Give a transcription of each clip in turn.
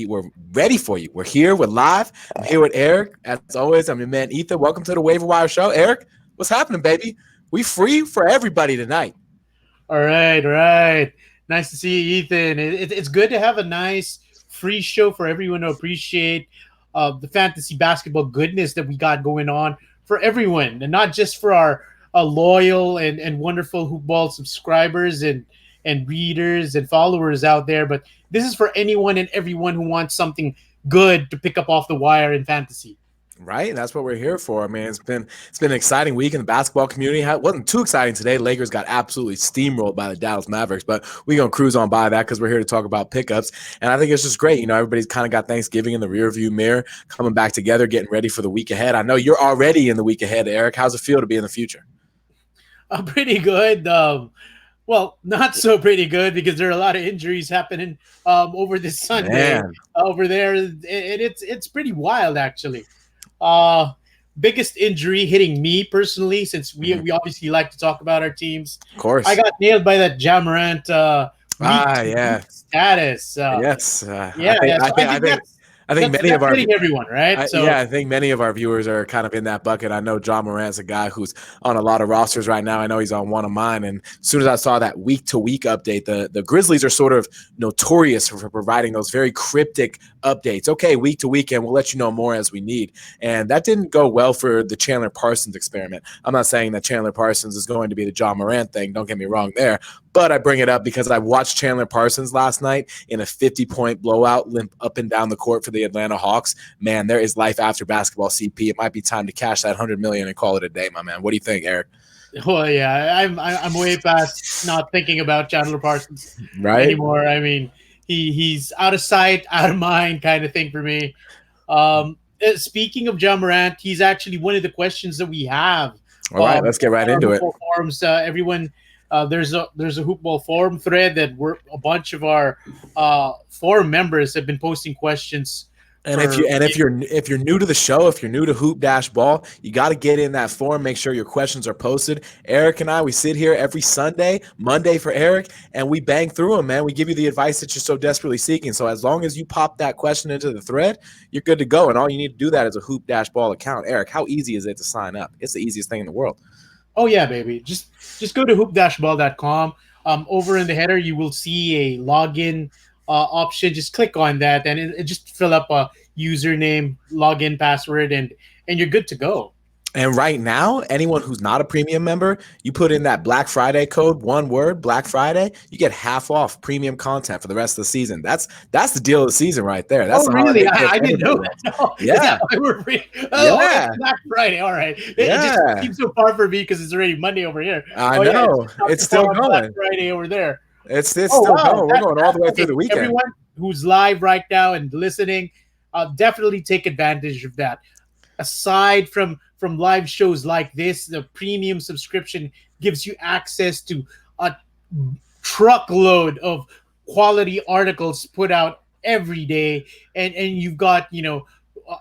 we're ready for you. We're here. We're live. I'm here with Eric. As always, I'm your man, Ethan. Welcome to the Waiver Wire Show. Eric, what's happening, baby? We free for everybody tonight. All right, all right. Nice to see you, Ethan. It's good to have a nice free show for everyone to appreciate the fantasy basketball goodness that we got going on for everyone, and not just for our loyal and wonderful Hoopball subscribers and readers and followers out there, but this is for anyone and everyone who wants something good to pick up off the wire in fantasy. Right, that's what we're here for. I mean, it's been an exciting week in the basketball community. It wasn't too exciting today. Lakers got absolutely steamrolled by the Dallas Mavericks, but we're gonna cruise on by that because we're here to talk about pickups. And I think it's just great. You know, everybody's kind of got Thanksgiving in the rearview mirror, coming back together, getting ready for the week ahead. I know you're already in the week ahead, Eric. How's it feel to be in the future? Pretty good. Well, not so pretty good because there are a lot of injuries happening over this Sunday over there, and it's pretty wild actually. Biggest injury hitting me personally, since we obviously like to talk about our teams. Of course, I got nailed by that Ja Morant status. I think many of our everyone, right? I think many of our viewers are kind of in that bucket. I know Ja Morant's a guy who's on a lot of rosters right now. I know he's on one of mine. And as soon as I saw that week-to-week update, the Grizzlies are sort of notorious for providing those very cryptic updates. Okay, week to week, and we'll let you know more as we need. And that didn't go well for the Chandler Parsons experiment. I'm not saying that Chandler Parsons is going to be the Ja Morant thing. Don't get me wrong there. But I bring it up because I watched Chandler Parsons last night in a 50-point blowout, limp up and down the court for the Atlanta Hawks. Man, there is life after basketball, CP. It might be time to cash that $100 million and call it a day, my man. What do you think, Eric? Well, yeah, I'm way past not thinking about Chandler Parsons anymore. I mean, he's out of sight, out of mind kind of thing for me. Speaking of Ja Morant, he's actually one of the questions that we have. All right, let's get right into it. Forums, everyone. There's a Hoopball forum thread that a bunch of our forum members have been posting questions. And if you're new to the show, if you're new to Hoop Dash Ball, you got to get in that forum. Make sure your questions are posted. Eric and I, we sit here every Sunday, Monday for Eric, and we bang through them, man. We give you the advice that you're so desperately seeking. So as long as you pop that question into the thread, you're good to go. And all you need to do that is a Hoop Dash Ball account. Eric, how easy is it to sign up? It's the easiest thing in the world. Oh yeah, baby. Just go to hoop-ball.com. Over in the header, you will see a login option. Just click on that, and it just fill up a username, login, password, and you're good to go. And right now, anyone who's not a premium member, you put in that Black Friday code, one word, Black Friday, you get half off premium content for the rest of the season. That's the deal of the season right there. That's really? I didn't know that. No. Yeah. Black Friday. All right. It just seems so far for me because it's already Monday over here. I know. It's still going. Black Friday over there. It's still going. We're going all the way through the weekend. Everyone who's live right now and listening, definitely take advantage of that. Aside from live shows like this, the premium subscription gives you access to a truckload of quality articles put out every day, and you've got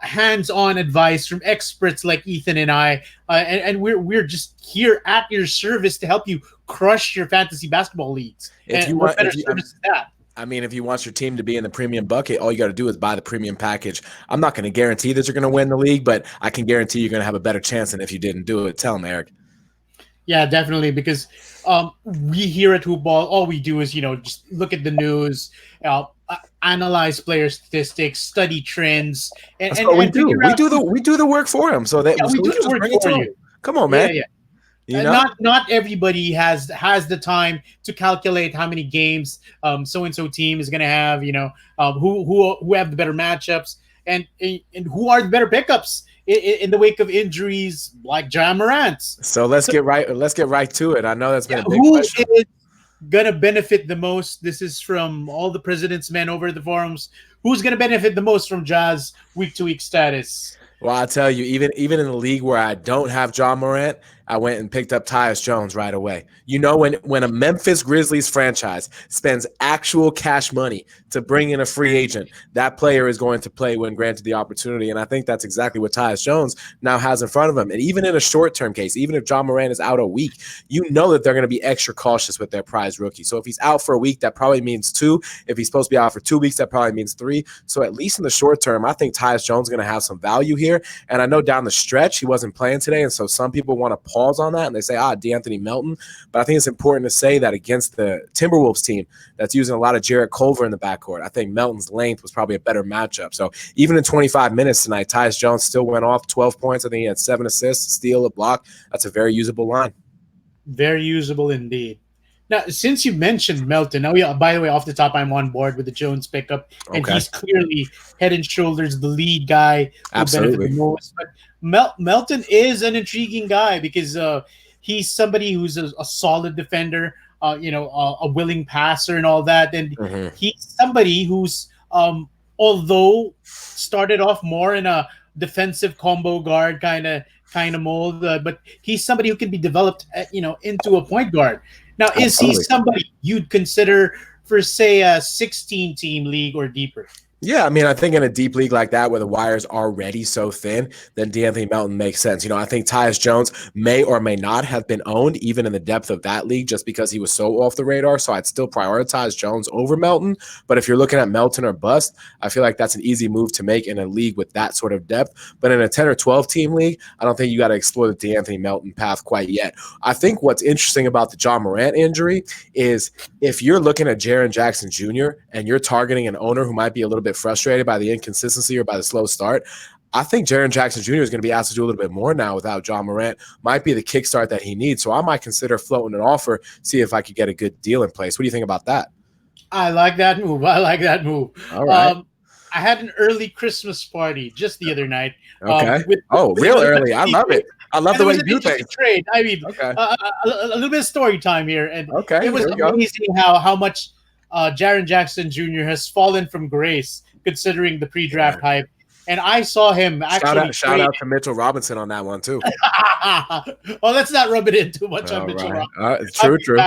hands-on advice from experts like Ethan and I, and we're just here at your service to help you crush your fantasy basketball leagues. If you want your team to be in the premium bucket, all you got to do is buy the premium package. I'm not going to guarantee that you're going to win the league, but I can guarantee you're going to have a better chance than if you didn't do it. Tell them, Eric. Yeah, definitely, because we here at Hoopball, all we do is just look at the news, analyze player statistics, study trends, and that's what we do. We do the work for them, so that we do the work for you. Come on, man. Yeah. Not everybody has the time to calculate how many games so and so team is going to have. Who have the better matchups and who are the better pickups in the wake of injuries like Ja Morant's. So let's get right to it. I know that's been a big question. Who is going to benefit the most? This is from all the president's men over the forums. Who's going to benefit the most from Ja's week-to-week status? Well, I'll tell you, even in the league where I don't have Ja Morant, I went and picked up Tyus Jones right away. You know, when a Memphis Grizzlies franchise spends actual cash money to bring in a free agent, that player is going to play when granted the opportunity. And I think that's exactly what Tyus Jones now has in front of him. And even in a short-term case, even if John Moran is out a week, you know that they're going to be extra cautious with their prize rookie. So if he's out for a week, that probably means 2. If he's supposed to be out for 2 weeks, that probably means 3. So at least in the short term, I think Tyus Jones is going to have some value here. And I know down the stretch, he wasn't playing today. And so some people want to pause on that and they say, DeAnthony Melton. But I think it's important to say that against the Timberwolves team that's using a lot of Jarrett Culver in the backcourt, I think Melton's length was probably a better matchup. So even in 25 minutes tonight, Tyus Jones still went off 12 points. I think he had 7 assists, steal, a block. That's a very usable line. Very usable indeed. Now, since you mentioned Melton, by the way, off the top, I'm on board with the Jones pickup, and he's clearly head and shoulders the lead guy who Absolutely. benefits the most. But Melton is an intriguing guy because he's somebody who's a solid defender, a willing passer and all that. And he's somebody who's, although started off more in a defensive combo guard kind of mold, but he's somebody who can be developed, into a point guard. Now, is he somebody you'd consider for, say, a 16-team league or deeper? Yeah, I mean, I think in a deep league like that where the wire's already so thin, then DeAnthony Melton makes sense. I think Tyus Jones may or may not have been owned even in the depth of that league just because he was so off the radar. So I'd still prioritize Jones over Melton. But if you're looking at Melton or bust, I feel like that's an easy move to make in a league with that sort of depth. But in a 10 or 12 team league, I don't think you got to explore the DeAnthony Melton path quite yet. I think what's interesting about the John Morant injury is if you're looking at Jaren Jackson Jr. and you're targeting an owner who might be a little bit frustrated by the inconsistency or by the slow start, I think Jaren Jackson Jr. is going to be asked to do a little bit more now without John Morant. Might be the kickstart that he needs. So I might consider floating an offer, see if I could get a good deal in place. What do you think about that? I like that move. All right. I had an early Christmas party just the other night. Okay. Real early. I love it. I love the way you do things. Trade. I mean, a little bit of story time here. And it was amazing how much Jaren Jackson Jr. has fallen from grace considering the pre-draft hype. And I saw him actually. Shout out to Mitchell Robinson on that one, too. Well, let's not rub it in too much on Mitchell Robinson. True.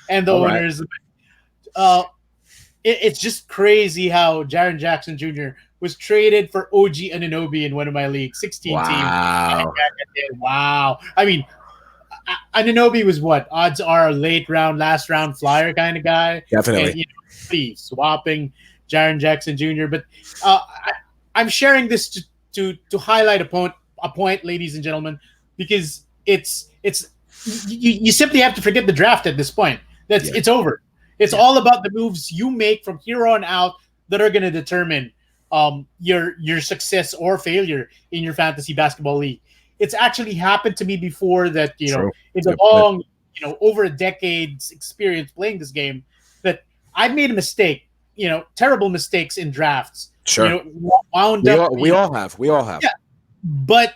And the owners. It's just crazy how Jaren Jackson Jr. was traded for OG Anunoby in one of my leagues, 16 teams. Wow. I mean, Anunoby was what? Odds are late round, last round flyer kind of guy. Definitely. And, swapping Jaren Jackson Jr. But I'm sharing this to highlight a point, ladies and gentlemen, because it's you simply have to forget the draft at this point. It's over. It's all about the moves you make from here on out that are going to determine your success or failure in your fantasy basketball league. It's actually happened to me before that, in the long, over a decade's experience playing this game, that I've made a mistake, terrible mistakes in drafts. Sure. We all have. Yeah. But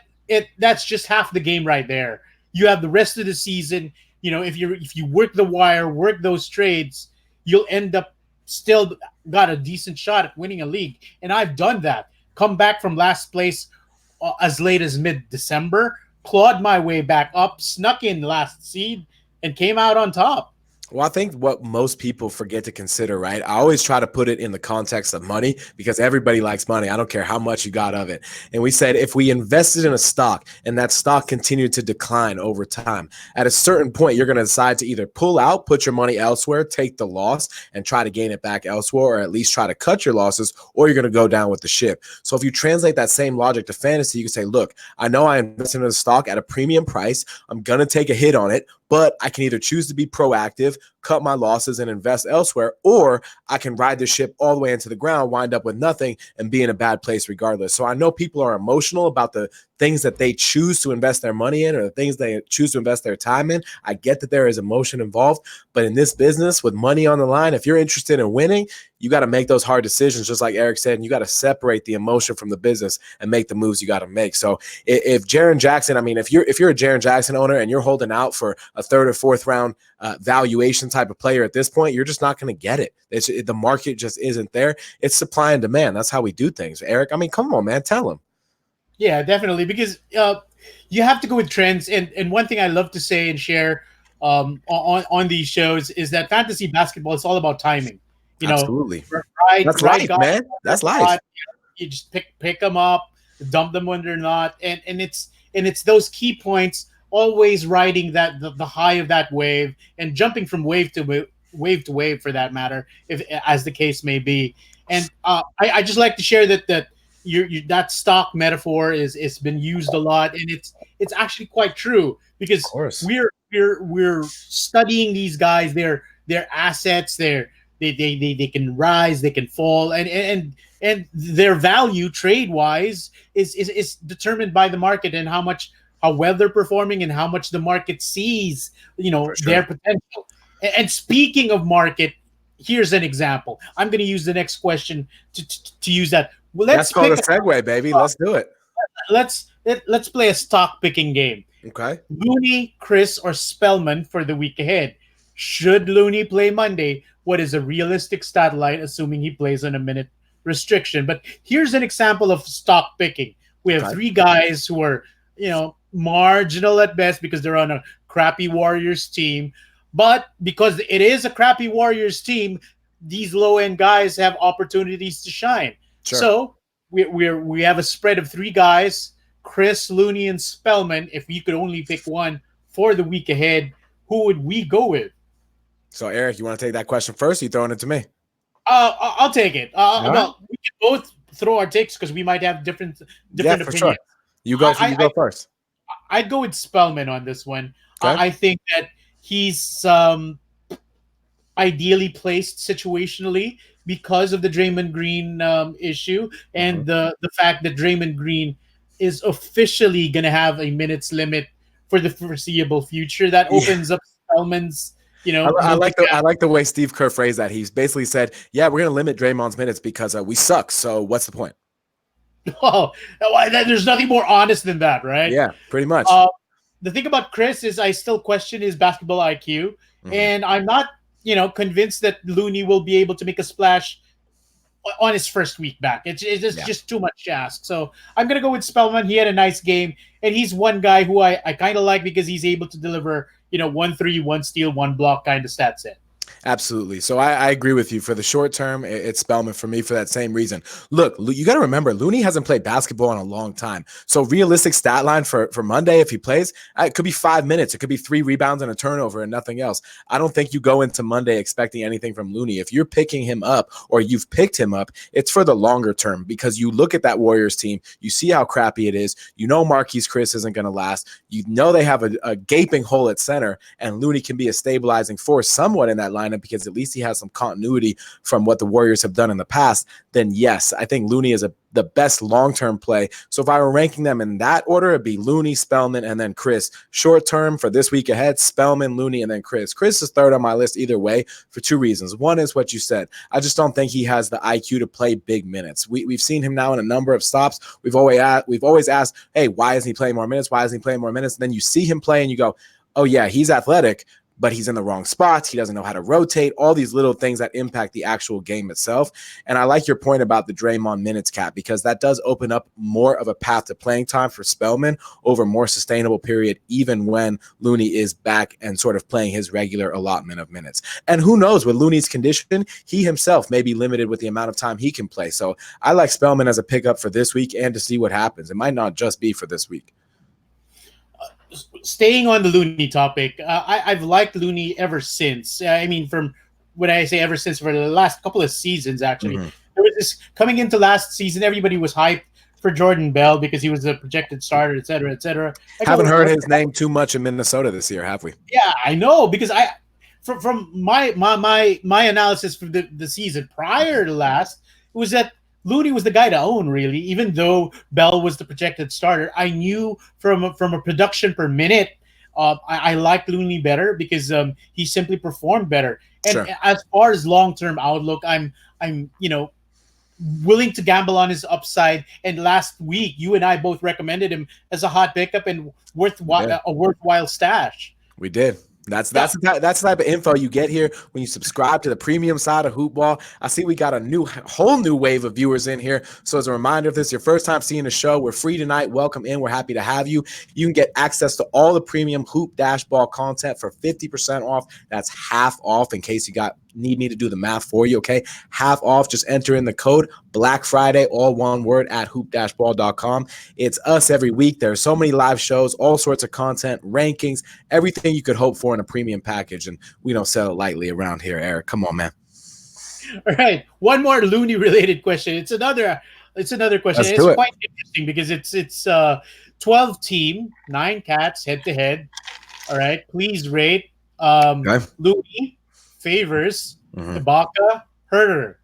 that's just half the game right there. You have the rest of the season. If you work the wire, work those trades, you'll end up still got a decent shot at winning a league. And I've done that. Come back from last place as late as mid-December, clawed my way back up, snuck in last seed, and came out on top. Well, I think what most people forget to consider, right? I always try to put it in the context of money because everybody likes money. I don't care how much you got of it. And we said if we invested in a stock and that stock continued to decline over time, at a certain point, you're going to decide to either pull out, put your money elsewhere, take the loss, and try to gain it back elsewhere, or at least try to cut your losses, or you're going to go down with the ship. So if you translate that same logic to fantasy, you can say, look, I know I invested in a stock at a premium price. I'm going to take a hit on it, but I can either choose to be proactive, cut my losses, and invest elsewhere, or I can ride the ship all the way into the ground, wind up with nothing, and be in a bad place regardless. So I know people are emotional about the things that they choose to invest their money in or the things they choose to invest their time in. I get that there is emotion involved, but in this business with money on the line, if you're interested in winning, you got to make those hard decisions, just like Erik said, and you got to separate the emotion from the business and make the moves you got to make. So if Jaren Jackson, if you're a Jaren Jackson owner and you're holding out for a third or fourth round valuation type of player at this point, you're just not going to get it. The market just isn't there. It's supply and demand. That's how we do things. Erik, come on, man, tell him. Yeah, definitely. Because You have to go with trends. And one thing I love to say and share on these shows is that fantasy basketball is all about timing. You know, Absolutely. right That's right life, guy, man. That's life. you just pick them up, dump them when they're not, and it's those key points always riding the high of that wave and jumping from wave to wave for that matter, if as the case may be. And I just like to share that that stock metaphor is been used a lot, and it's actually quite true Of because course. we're studying these guys, their assets, they can rise, they can fall, and their value trade wise is determined by the market and how well they're performing and how much the market sees For their sure. potential. And speaking of market, here's an example. I'm going to use the next question to use that. Well, That's let's called a pick segue, baby. Let's do it. let's play a stock picking game. Okay. Looney, Chris, or Spellman for the week ahead. Should Looney play Monday? What is a realistic stat line, assuming he plays on a minute restriction? But here's an example of stock picking. We have Okay. three guys who are, marginal at best because they're on a crappy Warriors team. But because it is a crappy Warriors team, these low end guys have opportunities to shine. Sure. So we have a spread of three guys: Chris, Looney, and Spellman. If we could only pick one for the week ahead, who would we go with? So, Eric, you want to take that question first? Or you throwing it to me? I'll take it. All right. Well, we can both throw our takes because we might have different Yeah, for opinions. sure. You go. You go I first. I'd go with Spellman on this one. Okay. I think that he's ideally placed situationally because of the Draymond Green issue and the fact that Draymond Green is officially going to have a minutes limit for the foreseeable future. That Yeah. opens up Spellman's, I like the way Steve Kerr phrased that. He's basically said, "Yeah, we're going to limit Draymond's minutes because we suck. So what's the point?" Oh, there's nothing more honest than that, right? Yeah, pretty much. The thing about Chris is I still question his basketball IQ, Mhm. and I'm not, convinced that Looney will be able to make a splash on his first week back. It's Yeah. just too much to ask. So I'm gonna go with Spellman. He had a nice game, and he's one guy who I kind of like because he's able to deliver, 1 3, 1 steal, 1 block kind of stat set. Absolutely. So I agree with you. For the short term, it's Spellman for me for that same reason. Look, you got to remember, Looney hasn't played basketball in a long time. So realistic stat line for Monday, if he plays, it could be 5 minutes. It could be 3 rebounds and a turnover and nothing else. I don't think you go into Monday expecting anything from Looney. If you're picking him up or you've picked him up, it's for the longer term because you look at that Warriors team, you see how crappy it is. You know Marquise Chris isn't going to last. You know they have a gaping hole at center, and Looney can be a stabilizing force somewhat in that lineup because at least he has some continuity from what the Warriors have done in the past. Then yes, I think Looney is the best long-term play. So if I were ranking them in that order, it'd be Looney, Spellman, and then Chris. Short term for this week ahead, Spellman, Looney, and then Chris. Chris is third on my list either way for 2 reasons. One is what you said. I just don't think he has the IQ to play big minutes. We've seen him now in a number of stops. We've always asked, hey, why isn't he playing more minutes? Why isn't he playing more minutes? And then you see him play and you go, oh yeah, he's athletic, but he's in the wrong spots. He doesn't know how to rotate, all these little things that impact the actual game itself. And I like your point about the Draymond minutes cap because that does open up more of a path to playing time for Spellman over a more sustainable period, even when Looney is back and sort of playing his regular allotment of minutes. And who knows, with Looney's condition, he himself may be limited with the amount of time he can play. So I like Spellman as a pickup for this week and to see what happens. It might not just be for this week. Staying on the Looney topic, I've liked Looney ever since. I mean, from when I say ever since, for the last couple of seasons, actually. Mm-hmm. There was this coming into last season, everybody was hyped for Jordan Bell because he was a projected starter, et cetera, et cetera. Haven't heard his name too much in Minnesota this year, have we? Yeah, I know because from my analysis for the season prior to last was that Looney was the guy to own, really. Even though Bell was the projected starter, I knew from a production per minute, I liked Looney better because he simply performed better. And Sure. as far as long term outlook, I'm willing to gamble on his upside. And last week, you and I both recommended him as a hot pickup and a worthwhile stash. We did. That's that's the type of info you get here when you subscribe to the premium side of Hoopball. I see we got a whole new wave of viewers in here. So as a reminder, if this is your first time seeing the show, we're free tonight. Welcome in. We're happy to have you. You can get access to all the premium Hoop Dash Ball content for 50% off. That's half off in case you need me to do the math for you, okay? Half off. Just enter in the code Black Friday, all one word, at hoop-ball.com. It's us every week. There are so many live shows, all sorts of content, rankings, everything you could hope for in a premium package, and we don't sell it lightly around here, Eric. Come on, man. All right, one more Looney related question. It's another question. It's quite interesting because it's 12 team, 9 cats head to head. All right, please rate Looney, Favors, Ibaka, Herter.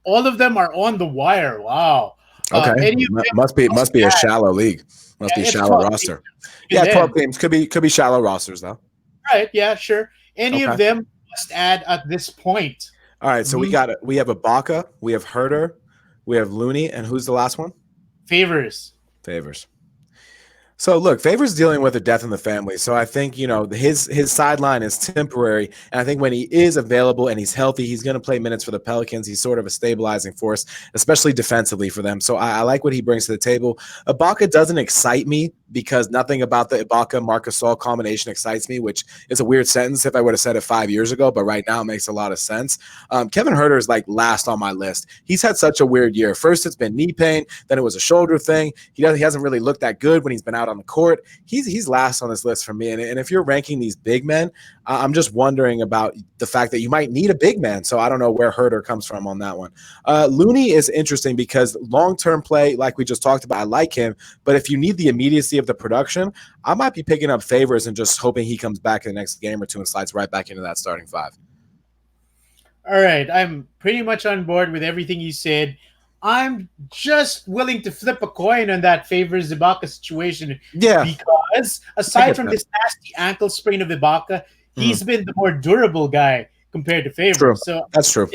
All of them are on the wire. Wow. Okay. Must be a shallow league. Must be a shallow roster. Yeah, 12 games. Could be shallow rosters though. Right. Yeah, sure. Any of them must add at this point. All right. So we have Ibaka, we have Herter, we have Looney, and who's the last one? Favors. So look, Favors dealing with a death in the family. So I think, his sideline is temporary. And I think when he is available and he's healthy, he's going to play minutes for the Pelicans. He's sort of a stabilizing force, especially defensively for them. So I like what he brings to the table. Ibaka doesn't excite me because nothing about the Ibaka Marc Gasol combination excites me, which is a weird sentence if I would have said it 5 years ago, but right now it makes a lot of sense. Kevin Huerter is like last on my list. He's had such a weird year. First, it's been knee pain, then it was a shoulder thing. He hasn't really looked that good when he's been out on the court. He's last on this list for me. And if you're ranking these big men, I'm just wondering about the fact that you might need a big man. So I don't know where Huerter comes from on that one. Looney is interesting because long-term play, like we just talked about, I like him. But if you need the immediacy of the production, I might be picking up Favors and just hoping he comes back in the next game or two and slides right back into that starting 5. All right. I'm pretty much on board with everything you said. I'm just willing to flip a coin on that Favors Ibaka situation. Yeah. Because aside from this nasty ankle sprain of Ibaka, he's been the more durable guy compared to Favors. True. So that's true.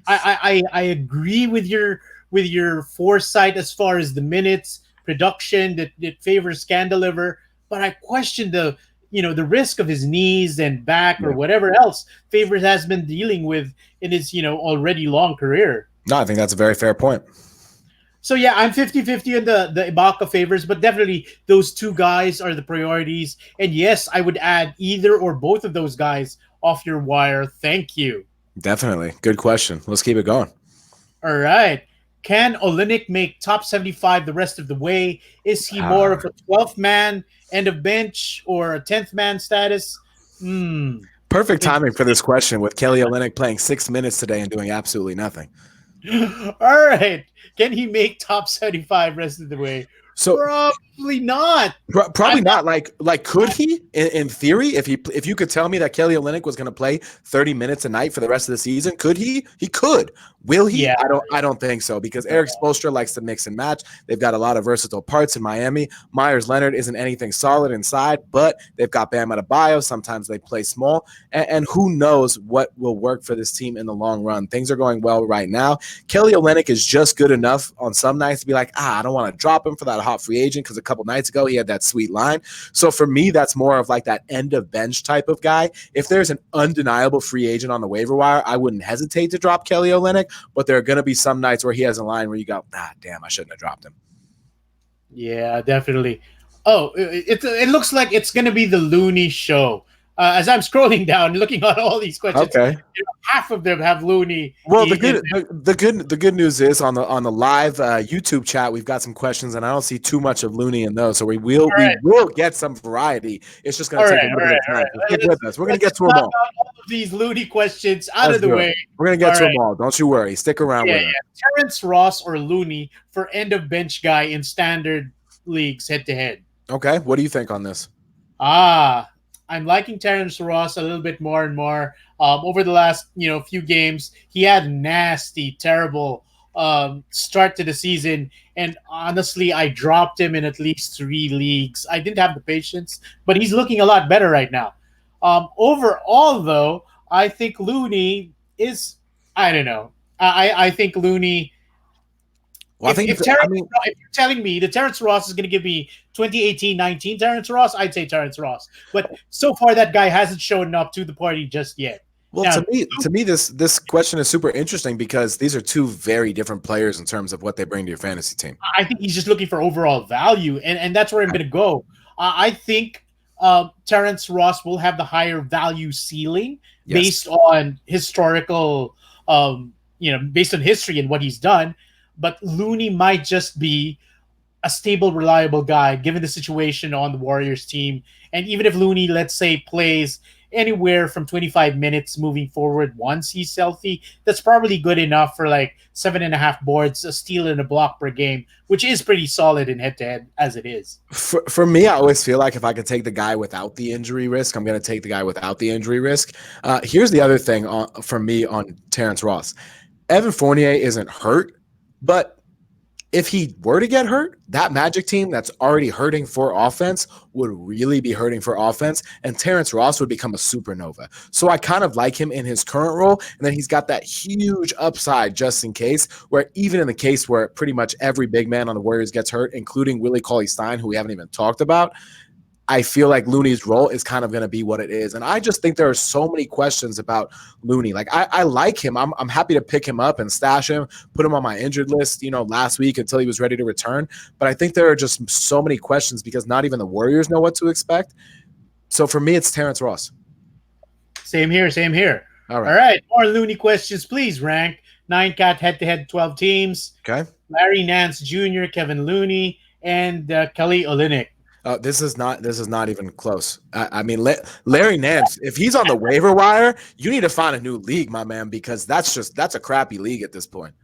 I agree with your foresight as far as the minutes, production that Favors can deliver, but I question the risk of his knees and back or whatever else Favors has been dealing with in his already long career. No, I think that's a very fair point. So yeah, I'm 50-50 on the Ibaka Favors, but definitely those two guys are the priorities. And yes, I would add either or both of those guys off your wire. Thank you. Definitely. Good question. Let's keep it going. All right. Can Olynyk make top 75 the rest of the way? Is he more of a 12th man, end of bench, or a 10th man status? Perfect timing for this question with Kelly Olynyk playing 6 minutes today and doing absolutely nothing. All right. Can he make top 75 rest of the way? So probably not. Probably not. Like, could he? In theory, if you could tell me that Kelly Olynyk was going to play 30 minutes a night for the rest of the season, could he? He could. Will he? Yeah. I don't think so because Erik Spoelstra likes to mix and match. They've got a lot of versatile parts in Miami. Myers Leonard isn't anything solid inside, but they've got Bam Adebayo. Sometimes they play small, and who knows what will work for this team in the long run. Things are going well right now. Kelly Olynyk is just good enough on some nights to be like, I don't want to drop him for that hot free agent because a couple nights ago he had that sweet line. So for me, that's more of like that end of bench type of guy. If there's an undeniable free agent on the waiver wire, I wouldn't hesitate to drop Kelly Olynyk, but there are going to be some nights where he has a line where you go, damn, I shouldn't have dropped him. Yeah, definitely. Oh, it looks like it's going to be the Looney show. As I'm scrolling down, looking at all these questions, half of them have Looney. Well, the good news is on the live YouTube chat, we've got some questions, and I don't see too much of Looney in those, so we will get some variety. It's just going to take a little bit of time. Stick with us. We're going to get to them all. All of these Looney questions out of the way. We're going to get to them all. Don't you worry. Stick around with us. Terrence Ross or Looney for end of bench guy in standard leagues head to head. Okay, what do you think on this? I'm liking Terrence Ross a little bit more and more. Over the last few games, he had a nasty, terrible start to the season, and honestly, I dropped him in at least 3 leagues. I didn't have the patience, but he's looking a lot better right now. Overall, though, I think Looney is. I don't know. I think Looney Well, I think If you're telling me that Terrence Ross is going to give me 2018-19 Terrence Ross, I'd say Terrence Ross. But so far, that guy hasn't shown up to the party just yet. well, Now, to me, this question is super interesting because these are two very different players in terms of what they bring to your fantasy team. I think he's just looking for overall value, and that's where I'm going to go. I think Terrence Ross will have the higher value ceiling based on historical, based on history and what he's done. But Looney might just be a stable, reliable guy given the situation on the Warriors team. And even if Looney, let's say, plays anywhere from 25 minutes moving forward once he's healthy, that's probably good enough for like 7.5 boards, a steal and a block per game, which is pretty solid in head-to-head as it is. For me, I always feel like if I can take the guy without the injury risk, I'm going to take the guy without the injury risk. Here's the other thing for me on Terrence Ross. Evan Fournier isn't hurt, but if he were to get hurt, that Magic team that's already hurting for offense would really be hurting for offense, and Terrence Ross would become a supernova. So I kind of like him in his current role, and then he's got that huge upside just in case, where even in the case where pretty much every big man on the Warriors gets hurt, including Willie Cauley-Stein, who we haven't even talked about, I feel like Looney's role is kind of going to be what it is. And I just think there are so many questions about Looney. Like, I like him. I'm happy to pick him up and stash him, put him on my injured list, last week until he was ready to return. But I think there are just so many questions because not even the Warriors know what to expect. So for me, it's Terrence Ross. Same here. All right. More Looney questions, please. Rank 9-cat head-to-head 12 teams. Okay. Larry Nance Jr., Kevin Looney, and Kelly Olynyk. This is not even close. I mean, Larry Nance, if he's on the waiver wire, you need to find a new league, my man, because that's a crappy league at this point.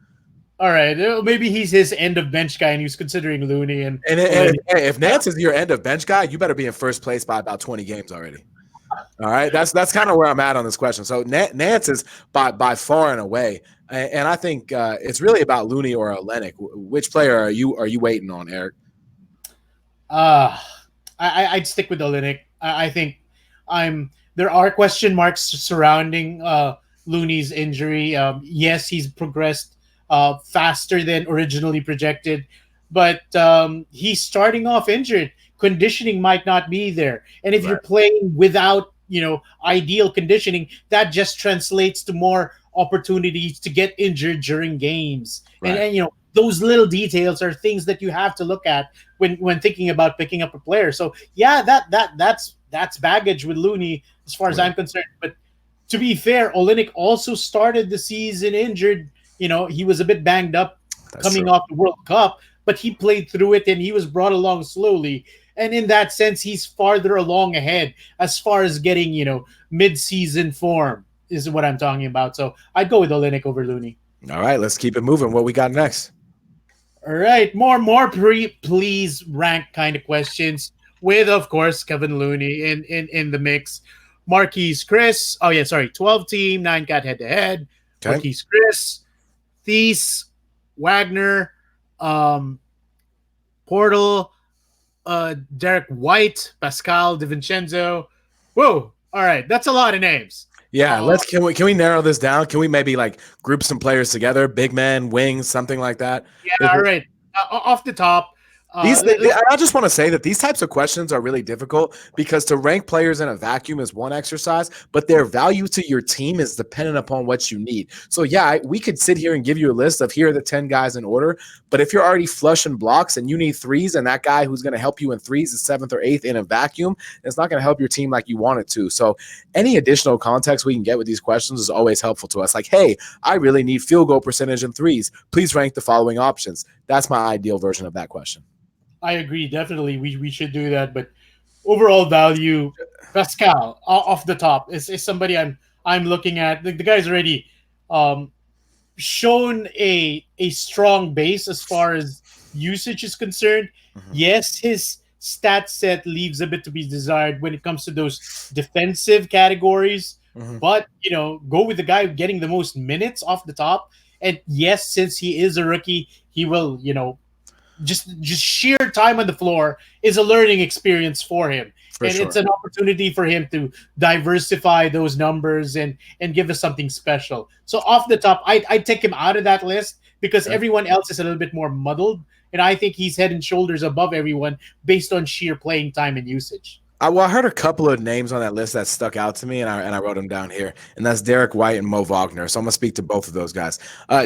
All right, maybe he's his end of bench guy, and he's considering Looney. And if Nance is your end of bench guy, you better be in first place by about 20 games already. All right, that's kind of where I'm at on this question. So Nance is by far and away, and I think it's really about Looney or Olynyk. Which player are you waiting on, Erik? I'd stick with Olynyk. I think there are question marks surrounding Looney's injury. Yes, he's progressed faster than originally projected, but he's starting off injured. Conditioning might not be there. And if you're playing without, ideal conditioning, that just translates to more opportunities to get injured during games. Right. And those little details are things that you have to look at when thinking about picking up a player. So yeah, that's baggage with Looney as far as I'm concerned. But to be fair, Olynyk also started the season injured. He was a bit banged up coming off the World Cup, but he played through it and he was brought along slowly. And in that sense, he's farther along ahead as far as getting, mid-season form is what I'm talking about. So I'd go with Olynyk over Looney. All right, let's keep it moving. What we got next? All right, more please rank kind of questions with, of course, Kevin Looney in the mix. Marquise Chris. 12 team, 9-cat head-to-head. Okay. Marquise Chris, Thies, Wagner, Portal, Derek White, Pascal DiVincenzo. Whoa! All right, that's a lot of names. Yeah, can we narrow this down? Can we maybe group some players together, big men, wings, something like that? Yeah, all right. Off the top. I just want to say that these types of questions are really difficult because to rank players in a vacuum is one exercise, but their value to your team is dependent upon what you need. So yeah, we could sit here and give you a list of here are the 10 guys in order, but if you're already flush in blocks and you need threes and that guy who's going to help you in threes is 7th or 8th in a vacuum, it's not going to help your team like you want it to. So any additional context we can get with these questions is always helpful to us. Like, hey, I really need field goal percentage in threes. Please rank the following options. That's my ideal version of that question. I agree. Definitely, we should do that. But overall value, Pascal off the top is somebody I'm looking at. The guy's already shown a strong base as far as usage is concerned. Mm-hmm. Yes, his stat set leaves a bit to be desired when it comes to those defensive categories. Mm-hmm. But go with the guy getting the most minutes off the top. And yes, since he is a rookie, he will just sheer time on the floor is a learning experience for him. It's an opportunity for him to diversify those numbers and give us something special. So off the top, I'd take him out of that list because Okay. everyone else is a little bit more muddled. And I think he's head and shoulders above everyone based on sheer playing time and usage. I heard a couple of names on that list that stuck out to me, and I wrote them down here, and that's Derek White and Mo Wagner. So I'm gonna speak to both of those guys.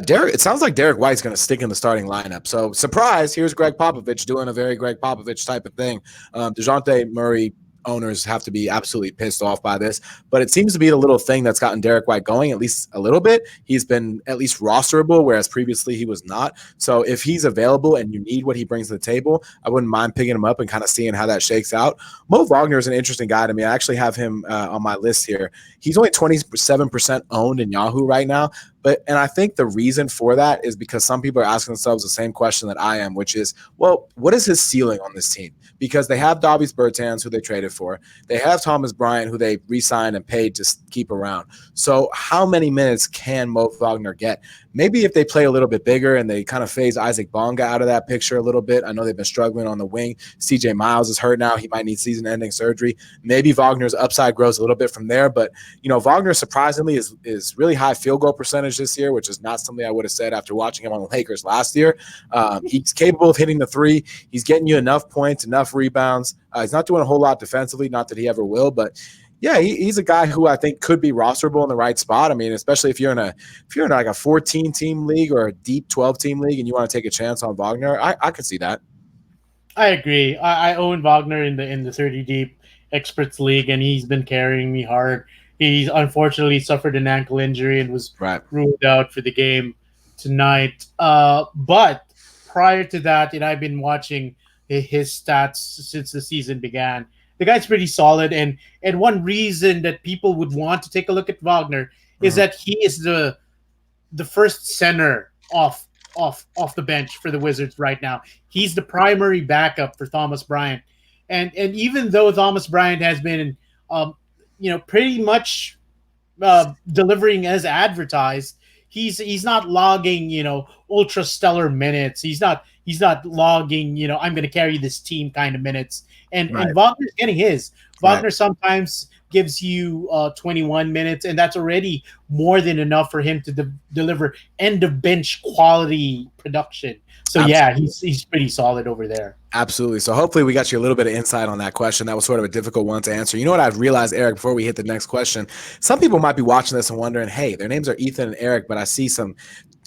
Derek, it sounds like Derek White's gonna stick in the starting lineup. So surprise, here's Greg Popovich doing a very Greg Popovich type of thing. Dejounte Murray owners have to be absolutely pissed off by this, but it seems to be the little thing that's gotten Derek White going at least a little bit. He's been at least rosterable, whereas previously he was not. So if he's available and you need what he brings to the table, I wouldn't mind picking him up and kind of seeing how that shakes out. Mo Wagner is an interesting guy to me. I actually have him on my list here. He's only 27% owned in Yahoo right now. And I think the reason for that is because some people are asking themselves the same question that I am, which is, well, what is his ceiling on this team? Because they have Davis Bertans, who they traded for. They have Thomas Bryant, who they re-signed and paid to keep around. So how many minutes can Mo Wagner get? Maybe if they play a little bit bigger and they kind of phase Isaac Bonga out of that picture a little bit. I know they've been struggling on the wing. CJ Miles is hurt now. He might need season-ending surgery. Maybe Wagner's upside grows a little bit from there. But, Wagner surprisingly is really high field goal percentage this year, which is not something I would have said after watching him on the Lakers last year. He's capable of hitting the three. He's getting you enough points, enough rebounds. He's not doing a whole lot defensively, not that he ever will, but yeah, he's a guy who I think could be rosterable in the right spot. I mean, especially if you're in like a 14-team league or a deep 12-team league and you want to take a chance on Wagner, I could see that. I agree. I own Wagner in the 30 deep experts league, and he's been carrying me hard. He's unfortunately suffered an ankle injury and was ruled out for the game tonight. But prior to that, and I've been watching his stats since the season began. The guy's pretty solid, and one reason that people would want to take a look at Wagner is that he is the first center off the bench for the Wizards right now. He's the primary backup for Thomas Bryant, and even though Thomas Bryant has been, pretty much delivering as advertised, he's not logging ultra stellar minutes. He's not logging I'm going to carry this team kind of minutes. And Wagner's getting his. Wagner sometimes gives you 21 minutes, and that's already more than enough for him to deliver end of bench quality production. So he's pretty solid over there. Absolutely. So hopefully we got you a little bit of insight on that question. That was sort of a difficult one to answer. You know what I've realized, Eric, before we hit the next question? Some people might be watching this and wondering, hey, their names are Ethan and Eric, but I see some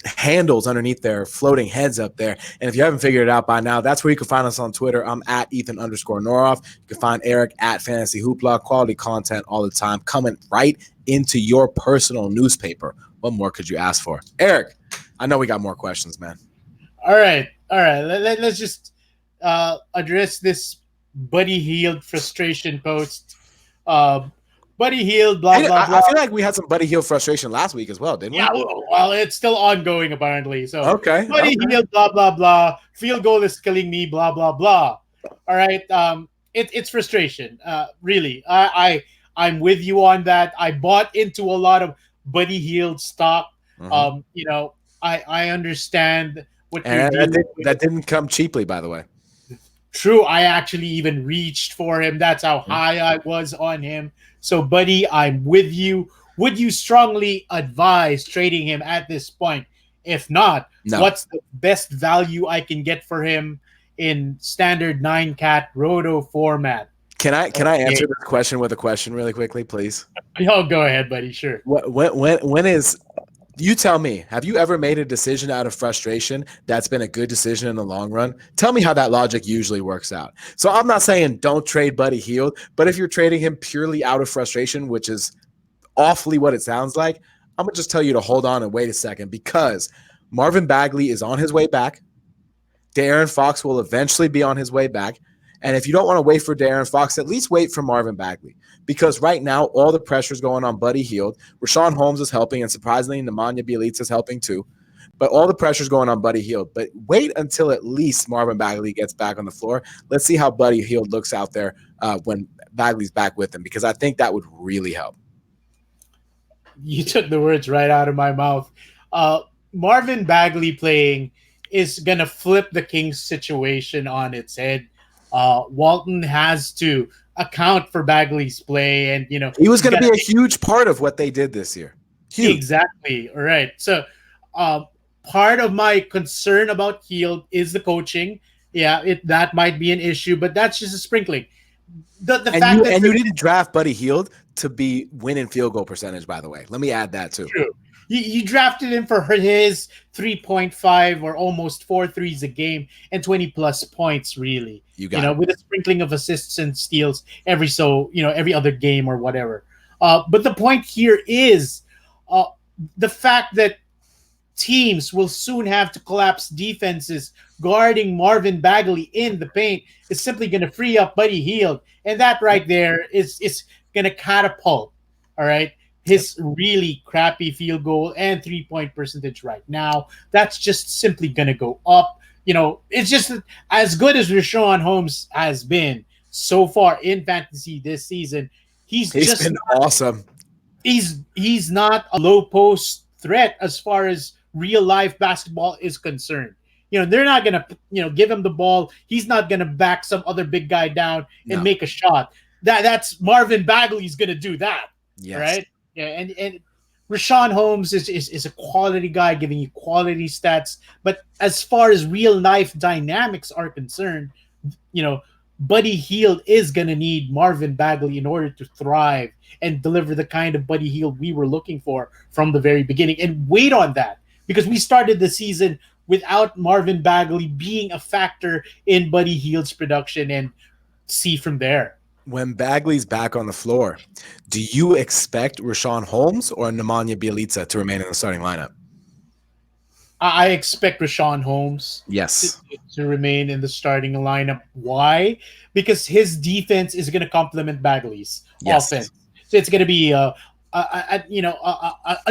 handles underneath their floating heads up there. And if you haven't figured it out by now, that's where you can find us on Twitter. I'm at Ethan_Norof. You can find Eric at Fantasy Hoopla. Quality content all the time coming right into your personal newspaper. What more could you ask for? Eric, I know we got more questions, man. All right. Let's just address this Buddy Hield frustration post. Buddy Hield, blah, blah, blah. I feel like we had some Buddy Hield frustration last week as well, didn't we? Yeah, well, it's still ongoing, apparently. So, okay. Buddy Hield, blah, blah, blah. Field goal is killing me, blah, blah, blah. All right. It's frustration. Really. I'm with you on that. I bought into a lot of Buddy Hield stock. I understand what you're doing. That didn't come cheaply, by the way. True. I actually even reached for him. That's how high I was on him. So, Buddy, I'm with you. Would you strongly advise trading him at this point? If not, what's the best value I can get for him in standard 9-cat roto format? Can I answer this question with a question really quickly, please? Oh, go ahead, buddy. Sure. When is you tell me, have you ever made a decision out of frustration that's been a good decision in the long run? Tell me how that logic usually works out. So I'm not saying don't trade Buddy Hield, but if you're trading him purely out of frustration, which is awfully what it sounds like, I'm going to just tell you to hold on and wait a second, because Marvin Bagley is on his way back. De'Aaron Fox will eventually be on his way back. And if you don't want to wait for De'Aaron Fox, at least wait for Marvin Bagley. Because right now, all the pressure is going on Buddy Hield. Rashawn Holmes is helping, and surprisingly, Nemanja Bjelica is helping too. But all the pressure is going on Buddy Hield. But wait until at least Marvin Bagley gets back on the floor. Let's see how Buddy Hield looks out there when Bagley's back with him, because I think that would really help. You took the words right out of my mouth. Marvin Bagley playing is going to flip the Kings situation on its head. Walton has to account for Bagley's play, and he was going to be a huge part of what they did this year. Huge. Exactly. All right. So part of my concern about Hield is the coaching. Yeah, that might be an issue, but that's just a sprinkling. The And fact you that and you didn't draft Buddy Hield to be winning field goal percentage, by the way. Let me add that too. true. You drafted him for his 3.5 or almost 4 threes a game and 20 plus points, really. You got it. With a sprinkling of assists and steals every other game or whatever. But the point here is uh, the fact that teams will soon have to collapse defenses guarding Marvin Bagley in the paint is simply going to free up Buddy Hield. And that right there is going to catapult, all right, his really crappy field goal and 3-point percentage right now. That's just simply going to go up. It's just as good as Richaun Holmes has been so far in fantasy this season. He's just been awesome. He's not a low post threat as far as real life basketball is concerned. They're not gonna give him the ball. He's not gonna back some other big guy down and make a shot. That's Marvin Bagley's gonna do that. Yes. Right? Yeah, and Richaun Holmes is a quality guy giving you quality stats. But as far as real life dynamics are concerned, Buddy Hield is going to need Marvin Bagley in order to thrive and deliver the kind of Buddy Hield we were looking for from the very beginning. And wait on that, because we started the season without Marvin Bagley being a factor in Buddy Hield's production, and see from there. When Bagley's back on the floor, do you expect Richaun Holmes or Nemanja Bjelica to remain in the starting lineup? I expect Richaun Holmes to remain in the starting lineup. Why? Because his defense is going to complement Bagley's offense. So it's going to be an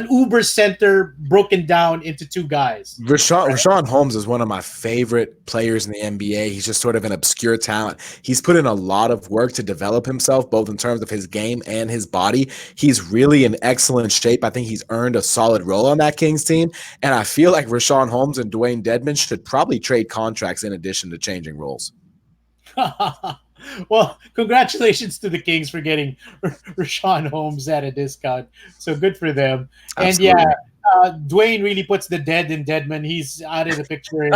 Uber center broken down into two guys. Richaun Holmes is one of my favorite players in the NBA. He's just sort of an obscure talent. He's put in a lot of work to develop himself, both in terms of his game and his body. He's really in excellent shape. I think he's earned a solid role on that Kings team. And I feel like Richaun Holmes and Dwayne Dedmon should probably trade contracts in addition to changing roles. Well, congratulations to the Kings for getting Richaun Holmes at a discount. So good for them. Absolutely. And yeah, Dwayne really puts the dead in Dedmon. He's out of the picture in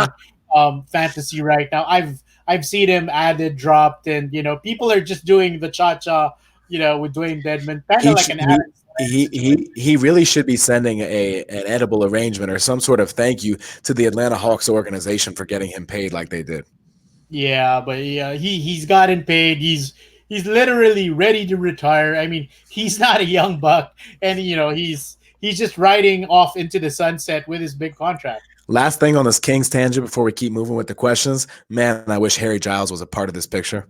fantasy right now. I've seen him added, dropped, and people are just doing the cha-cha, with Dwayne Dedmon. Kind of like an Adam. He really should be sending an edible arrangement or some sort of thank you to the Atlanta Hawks organization for getting him paid like they did. Yeah, but he's gotten paid. He's literally ready to retire. I mean, he's not a young buck, and he's just riding off into the sunset with his big contract. Last thing on this Kings tangent before we keep moving with the questions, man, I wish Harry Giles was a part of this picture.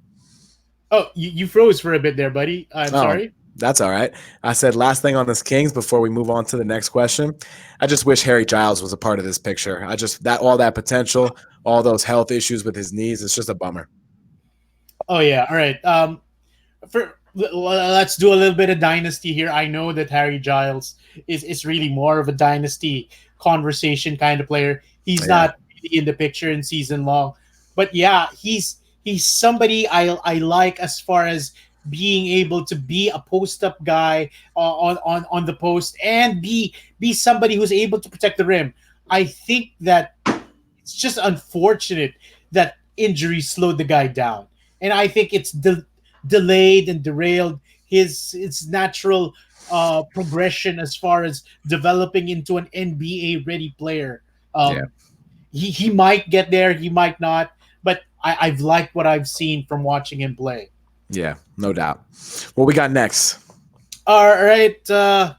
Oh, you froze for a bit there, buddy. I'm sorry. That's all right. I said last thing on this Kings before we move on to the next question. I just wish Harry Giles was a part of this picture. All that potential, all those health issues with his knees, it's just a bummer. Oh yeah. All right. Let's do a little bit of dynasty here. I know that Harry Giles is really more of a dynasty conversation kind of player. He's not really in the picture in season long, but yeah, he's somebody I like as far as being able to be a post-up guy on the post and be somebody who's able to protect the rim. I think that it's just unfortunate that injury slowed the guy down, and I think it's delayed and derailed his natural progression as far as developing into an NBA-ready player. He might get there, he might not, but I've liked what I've seen from watching him play. Yeah, no doubt. What we got next? All right. Let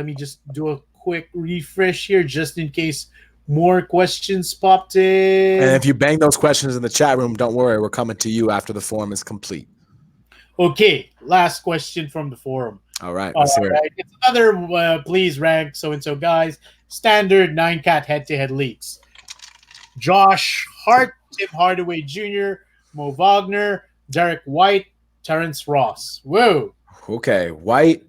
me just do a quick refresh here just in case more questions popped in. And if you bang those questions in the chat room, don't worry. We're coming to you after the forum is complete. Okay. Last question from the forum. All right. Let's hear it. It's another please rank so-and-so guys. Standard 9-cat head-to-head leagues. Josh Hart, Tim Hardaway Jr., Mo Wagner, Derek White, Terrence Ross. Whoa. Okay. White,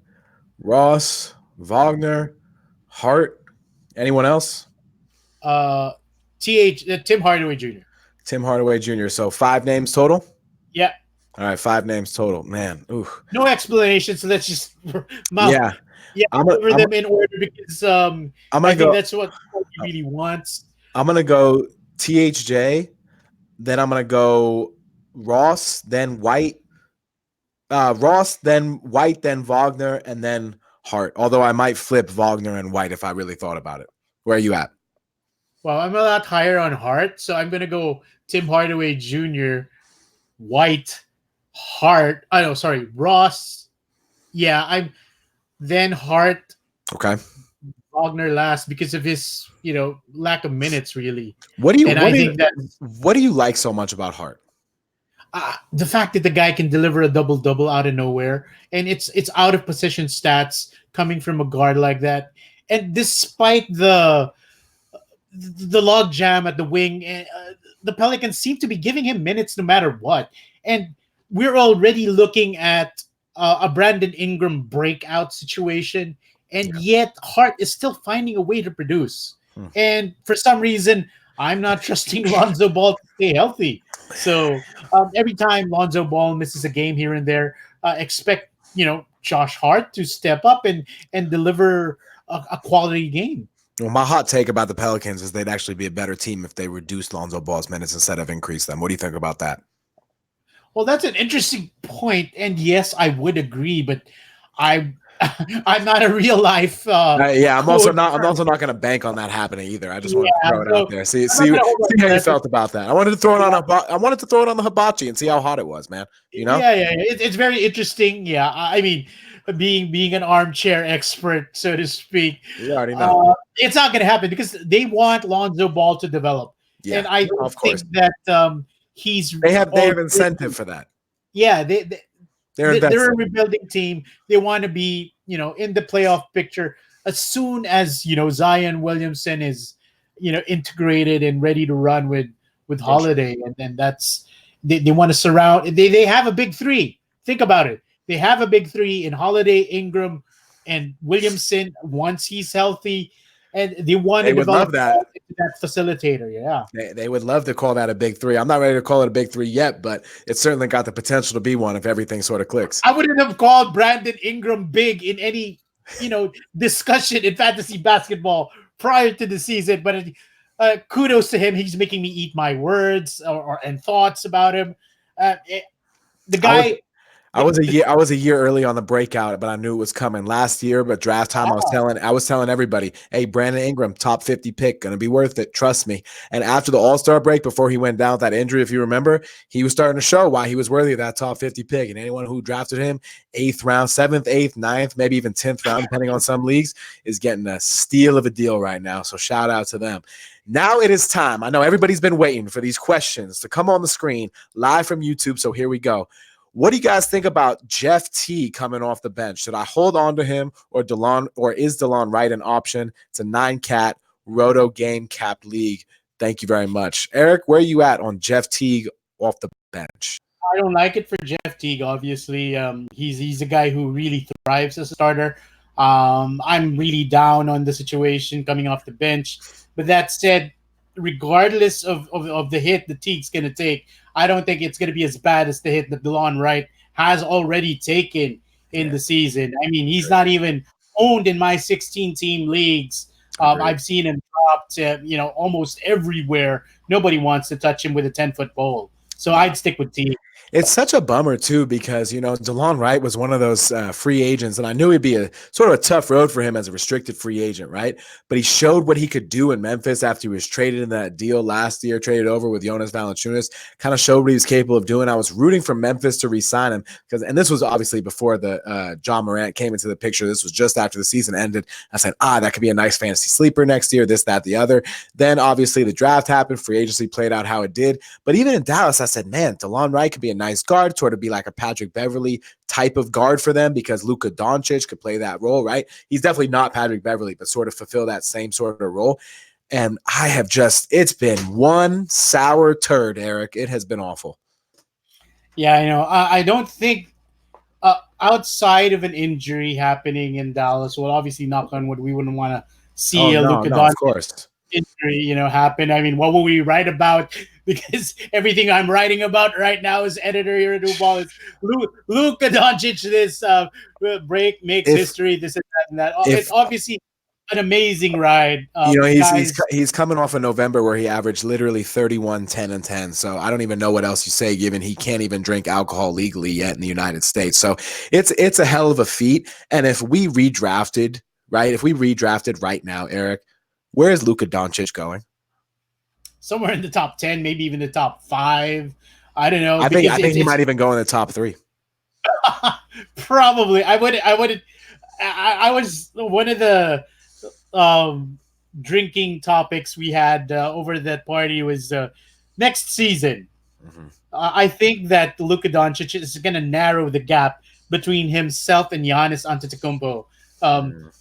Ross, Wagner, Hart. Anyone else? Tim Hardaway Jr. Tim Hardaway Jr. So 5 names total? Yeah. All right. 5 names total. Man. Ooh. No explanation. So let's just mouth. Yeah. Yeah, I'm gonna deliver them in order because I'm I gonna think go. that's what he really wants. I'm gonna go THJ. Then I'm gonna go Ross, then White, Ross, then White, then Wagner, and then Hart. Although I might flip Wagner and White if I really thought about it. Where are you at? Well, I'm a lot higher on Hart, so I'm gonna go Tim Hardaway Jr., White, Hart. I know, sorry, Ross. Yeah, I'm then Hart, Okay. Wagner last because of his lack of minutes really, What do you and what I do think that you what do you like so much about Hart? the fact that the guy can deliver a double double out of nowhere, and it's out of position stats coming from a guard like that, and despite the log jam at the wing, the Pelicans seem to be giving him minutes no matter what, and we're already looking at a Brandon Ingram breakout situation, and Yeah. yet Hart is still finding a way to produce. Hmm. And for some reason, I'm not trusting Lonzo Ball to stay healthy. So every time Lonzo Ball misses a game here and there, expect Josh Hart to step up and deliver a quality game. Well, my hot take about the Pelicans is they'd actually be a better team if they reduced Lonzo Ball's minutes instead of increase them. What do you think about that? Well, that's an interesting point, and yes, I would agree, but I I'm not a real life Yeah, I'm also coach. not. I'm also not going to bank on that happening either. I just wanted to Yeah, throw it out so there. See, I'm not see, gonna hold my see how you breath. felt about that. I wanted to throw it on. I wanted to throw it on the hibachi and see how hot it was, man. You know? Yeah. It's very interesting. Yeah, I mean, being an armchair expert, so to speak, You already know. it's not going to happen because they want Lonzo Ball to develop, Yeah, and I no, don't of think course. that he's They have already. incentive for that. Yeah, They're they're invested. a rebuilding team. They want to be, in the playoff picture as soon as Zion Williamson is, integrated and ready to run with For sure. Holiday, and then that's they want to surround. They have a big three. Think about it. They have a big three in Holiday, Ingram, and Williamson once he's healthy, and they want They to would develop love that. that facilitator. Yeah. They would love to call that a big three. I'm not ready to call it a big three yet, but it's certainly got the potential to be one if everything sort of clicks. I wouldn't have called Brandon Ingram big in any, discussion in fantasy basketball prior to the season. But kudos to him. He's making me eat my words and thoughts about him. The I was guy. I was a year early on the breakout, but I knew it was coming last year. But draft time, I was telling everybody, hey, Brandon Ingram, top 50 pick, gonna be worth it. Trust me. And after the All-Star break, before he went down with that injury, if you remember, he was starting to show why he was worthy of that top 50 pick. And anyone who drafted him, 8th round, 7th, 8th, 9th, maybe even 10th round, depending on some leagues, is getting a steal of a deal right now. So shout out to them. Now it is time. I know everybody's been waiting for these questions to come on the screen live from YouTube. So here we go. What do you guys think about Jeff T coming off the bench? Should I hold on to him or is DeLon Wright an option? It's a 9-cat roto game capped league. Thank you very much. Eric, where are you at on Jeff Teague off the bench? I don't like it for Jeff Teague. Obviously, he's a guy who really thrives as a starter. I'm really down on the situation coming off the bench. But that said, regardless of the hit the Teague's going to take, I don't think it's going to be as bad as the hit that DeLon Wright has already taken in the season. I mean, he's not even owned in my 16-team leagues. I've seen him dropped, almost everywhere. Nobody wants to touch him with a 10-foot pole. So I'd stick with Teague. It's such a bummer, too, because, DeLon Wright was one of those free agents, and I knew it'd be a sort of a tough road for him as a restricted free agent, right? But he showed what he could do in Memphis after he was traded in that deal last year, traded over with Jonas Valanciunas, kind of showed what he was capable of doing. I was rooting for Memphis to re-sign him, and this was obviously before the John Morant came into the picture. This was just after the season ended. I said, that could be a nice fantasy sleeper next year, this, that, the other. Then, obviously, the draft happened. Free agency played out how it did. But even in Dallas, I said, man, DeLon Wright could be a nice guard, sort of be like a Patrick Beverly type of guard for them because Luka Doncic could play that role, right? He's definitely not Patrick Beverly, but sort of fulfill that same sort of role. And it's been one sour turd, Eric. It has been awful. Yeah, I don't think outside of an injury happening in Dallas, well, obviously, knock on wood, we wouldn't want to see Luka Doncic of course. injury, happen. I mean, what will we write about because everything I'm writing about right now as editor here at Ball is Luka Doncic. This break makes If history. This and that and that. It's if obviously an amazing ride, he's guys. he's coming off of November where he averaged literally 31, 10, and 10. So I don't even know what else you say, given he can't even drink alcohol legally yet in the United States. So it's a hell of a feat. And if we redrafted, right, if we redrafted right now, Eric, where is Luka Doncic going? Somewhere in the top 10, maybe even the top 5. I don't know, I because think he might even go in the top 3. probably I was one of the drinking topics we had over that party was next season. Mm-hmm. I think that Luka Doncic is going to narrow the gap between himself and Giannis Antetokounmpo.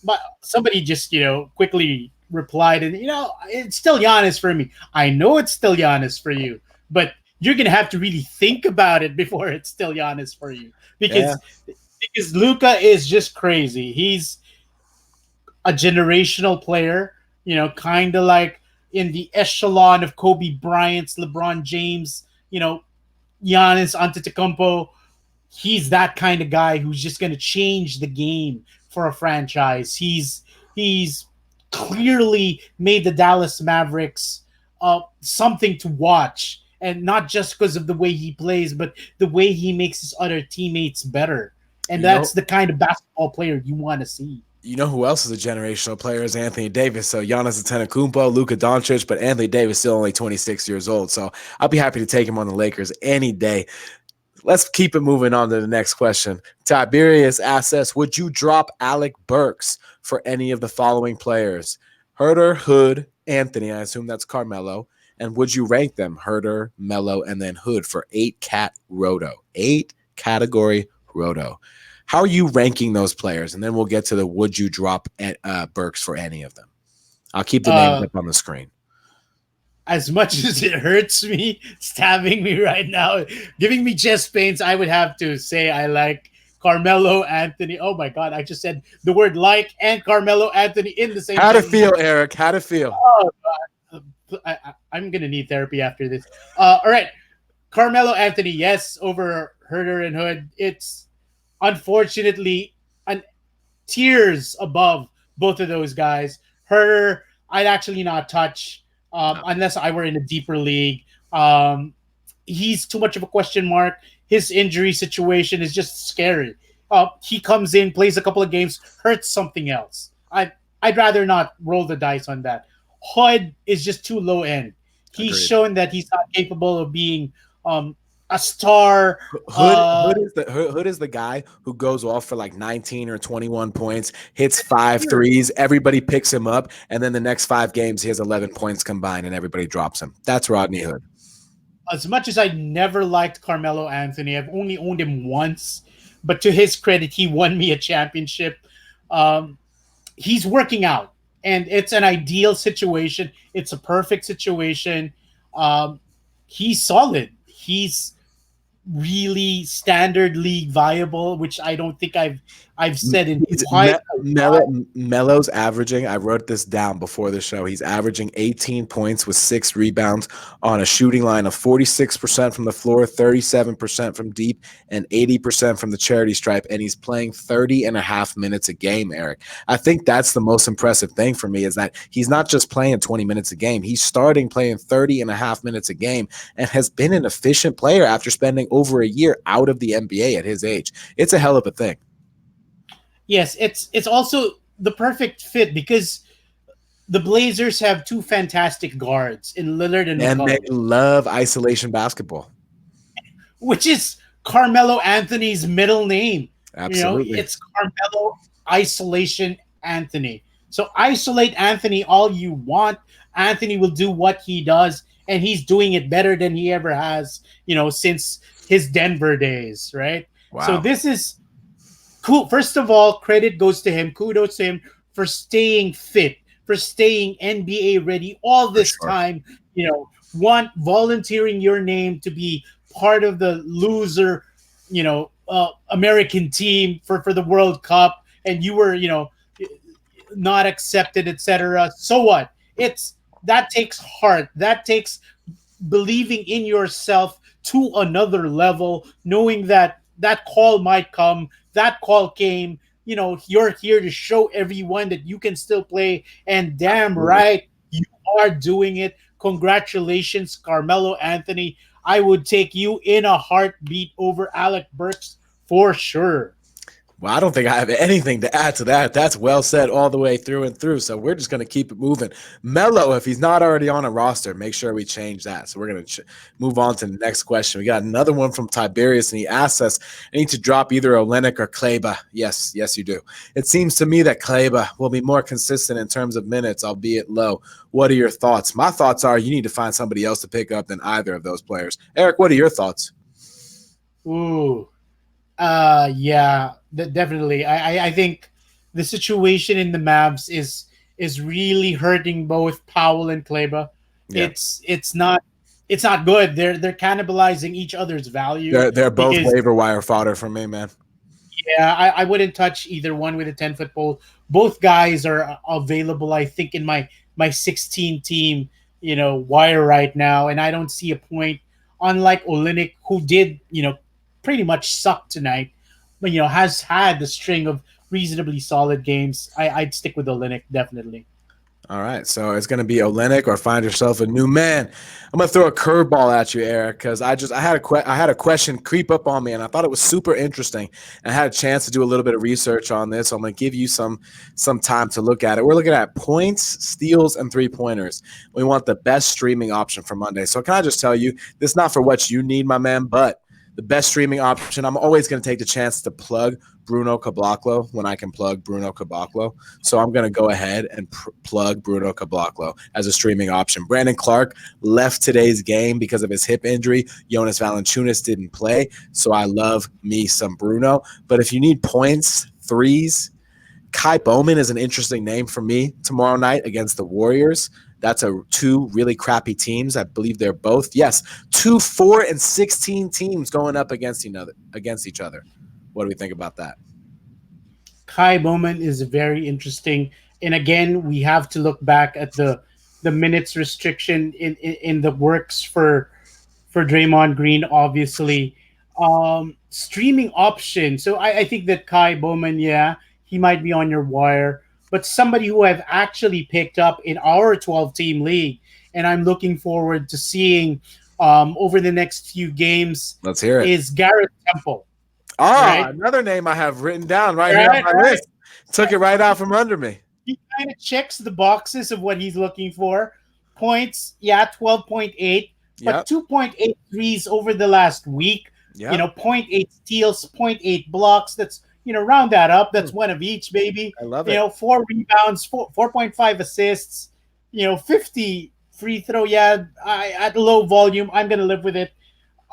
But somebody just quickly replied, and it's still Giannis for me. I know it's still Giannis for you, but you're going to have to really think about it before it's still Giannis for you, because Luka is just crazy. He's a generational player, kind of like in the echelon of Kobe Bryant's, LeBron James, Giannis Antetokounmpo. He's that kind of guy who's just going to change the game for a franchise. He's clearly made the Dallas Mavericks something to watch, and not just because of the way he plays, but the way he makes his other teammates better. And that's the kind of basketball player you want to see. You know who else is a generational player is Anthony Davis. So Giannis Antetokounmpo, Luka Doncic, but Anthony Davis still only 26 years old. So I'll be happy to take him on the Lakers any day. Let's keep it moving on to the next question. Tiberius asks us, would you drop Alec Burks for any of the following players? Herter, Hood, Anthony, I assume that's Carmelo. And would you rank them? Herter, Melo, and then Hood for 8-cat roto. 8-category roto. How are you ranking those players? And then we'll get to the would you drop at Burks for any of them. I'll keep the names up on the screen. As much as it hurts me, stabbing me right now, giving me chest pains, I would have to say I like Carmelo Anthony. Oh my God, I just said the word like and Carmelo Anthony in the same How to feel, Eric? How to feel? Oh, God. I'm going to need therapy after this. All right. Carmelo Anthony, yes, over Herter and Hood. It's unfortunately tiers above both of those guys. Herter, I'd actually not touch unless I were in a deeper league. He's too much of a question mark. His injury situation is just scary. He comes in, plays a couple of games, hurts something else. I'd rather not roll the dice on that. Hood is just too low end. He's shown that he's not capable of being a star. Hood is the guy who goes off for like 19 or 21 points, hits 5 threes, everybody picks him up, and then the next 5 games he has 11 points combined and everybody drops him. That's Rodney Hood. As much as I never liked Carmelo Anthony, I've only owned him once, but to his credit, he won me a championship. He's working out, and it's an ideal situation. It's a perfect situation. He's solid. He's really standard league viable, which I don't think I've said in Melo's averaging, I wrote this down before the show, he's averaging 18 points with 6 rebounds on a shooting line of 46% from the floor, 37% from deep, and 80% from the charity stripe, and he's playing 30 and a half minutes a game, Eric. I think that's the most impressive thing for me is that he's not just playing 20 minutes a game, he's starting playing 30 and a half minutes a game and has been an efficient player after spending over a year out of the NBA at his age. It's a hell of a thing. Yes, it's also the perfect fit because the Blazers have 2 fantastic guards in Lillard and McCollum. They love isolation basketball, which is Carmelo Anthony's middle name. Absolutely, it's Carmelo Isolation Anthony. So isolate Anthony all you want. Anthony will do what he does, and he's doing it better than he ever has, since his Denver days, right? Wow. So this is cool. First of all, credit goes to him. Kudos to him for staying fit, for staying NBA ready all this time. Volunteering your name to be part of the loser, American team for the World Cup, and you were, not accepted, etc. So what? That takes heart. That takes believing in yourself to another level, knowing that that call might come, that call came. You're here to show everyone that you can still play, and damn Absolutely. right, you are doing it. Congratulations, Carmelo Anthony. I would take you in a heartbeat over Alec Burks for sure. Well, I don't think I have anything to add to that. That's well said all the way through and through. So we're just going to keep it moving. Melo, if he's not already on a roster, make sure we change that. So we're going to move on to the next question. We got another one from Tiberius, and he asks us, I need to drop either Olenek or Kleba. Yes, you do. It seems to me that Kleba will be more consistent in terms of minutes, albeit low. What are your thoughts? My thoughts are you need to find somebody else to pick up than either of those players. Eric, what are your thoughts? Ooh. Yeah, definitely. I think the situation in the Mavs is really hurting both Powell and Kleba. Yeah. It's not good. They're cannibalizing each other's value They're both because waiver wire fodder for me, man. yeah, I wouldn't touch either one with a 10-foot pole. Both guys are available, I think, in my 16 team, wire right now, and I don't see a point. Unlike Olenek, who did, pretty much suck tonight, but has had the string of reasonably solid games. I'd stick with Olenek definitely. All right, so it's going to be Olenek or find yourself a new man. I'm going to throw a curveball at you, Eric, because I had a question creep up on me, and I thought it was super interesting. And I had a chance to do a little bit of research on this, so I'm going to give you some time to look at it. We're looking at points, steals, and 3-pointers. We want the best streaming option for Monday. So can I just tell you, this is not for what you need, my man, but the best streaming option. I'm always going to take the chance to plug Bruno Caboclo when I can plug Bruno Caboclo. So I'm going to go ahead and plug Bruno Caboclo as a streaming option. Brandon Clark left today's game because of his hip injury. Jonas Valanciunas didn't play. So I love me some Bruno. But if you need points, threes, Kai Bowman is an interesting name for me tomorrow night against the Warriors. That's two really crappy teams. I believe they're both, yes, 2, 4, and 16 teams going up against each other. What do we think about that? Kai Bowman is very interesting, and again, we have to look back at the minutes restriction in the works for Draymond Green, obviously. Streaming option. So I think that Kai Bowman, yeah, he might be on your wire, but somebody who I've actually picked up in our 12-team league, and I'm looking forward to seeing over the next few games. Let's hear it. Is Garrett Temple. Right? Another name I have written down here on my list. Took it right out from under me. He kind of checks the boxes of what he's looking for. Points, yeah, 12.8, but 2.8 threes over the last week. Yep. 0.8 steals, 0.8 blocks. That's, round that up. That's one of each, baby. I love it. 4 rebounds, 4.5 assists, 50 free throw. Yeah, at low volume, I'm going to live with it.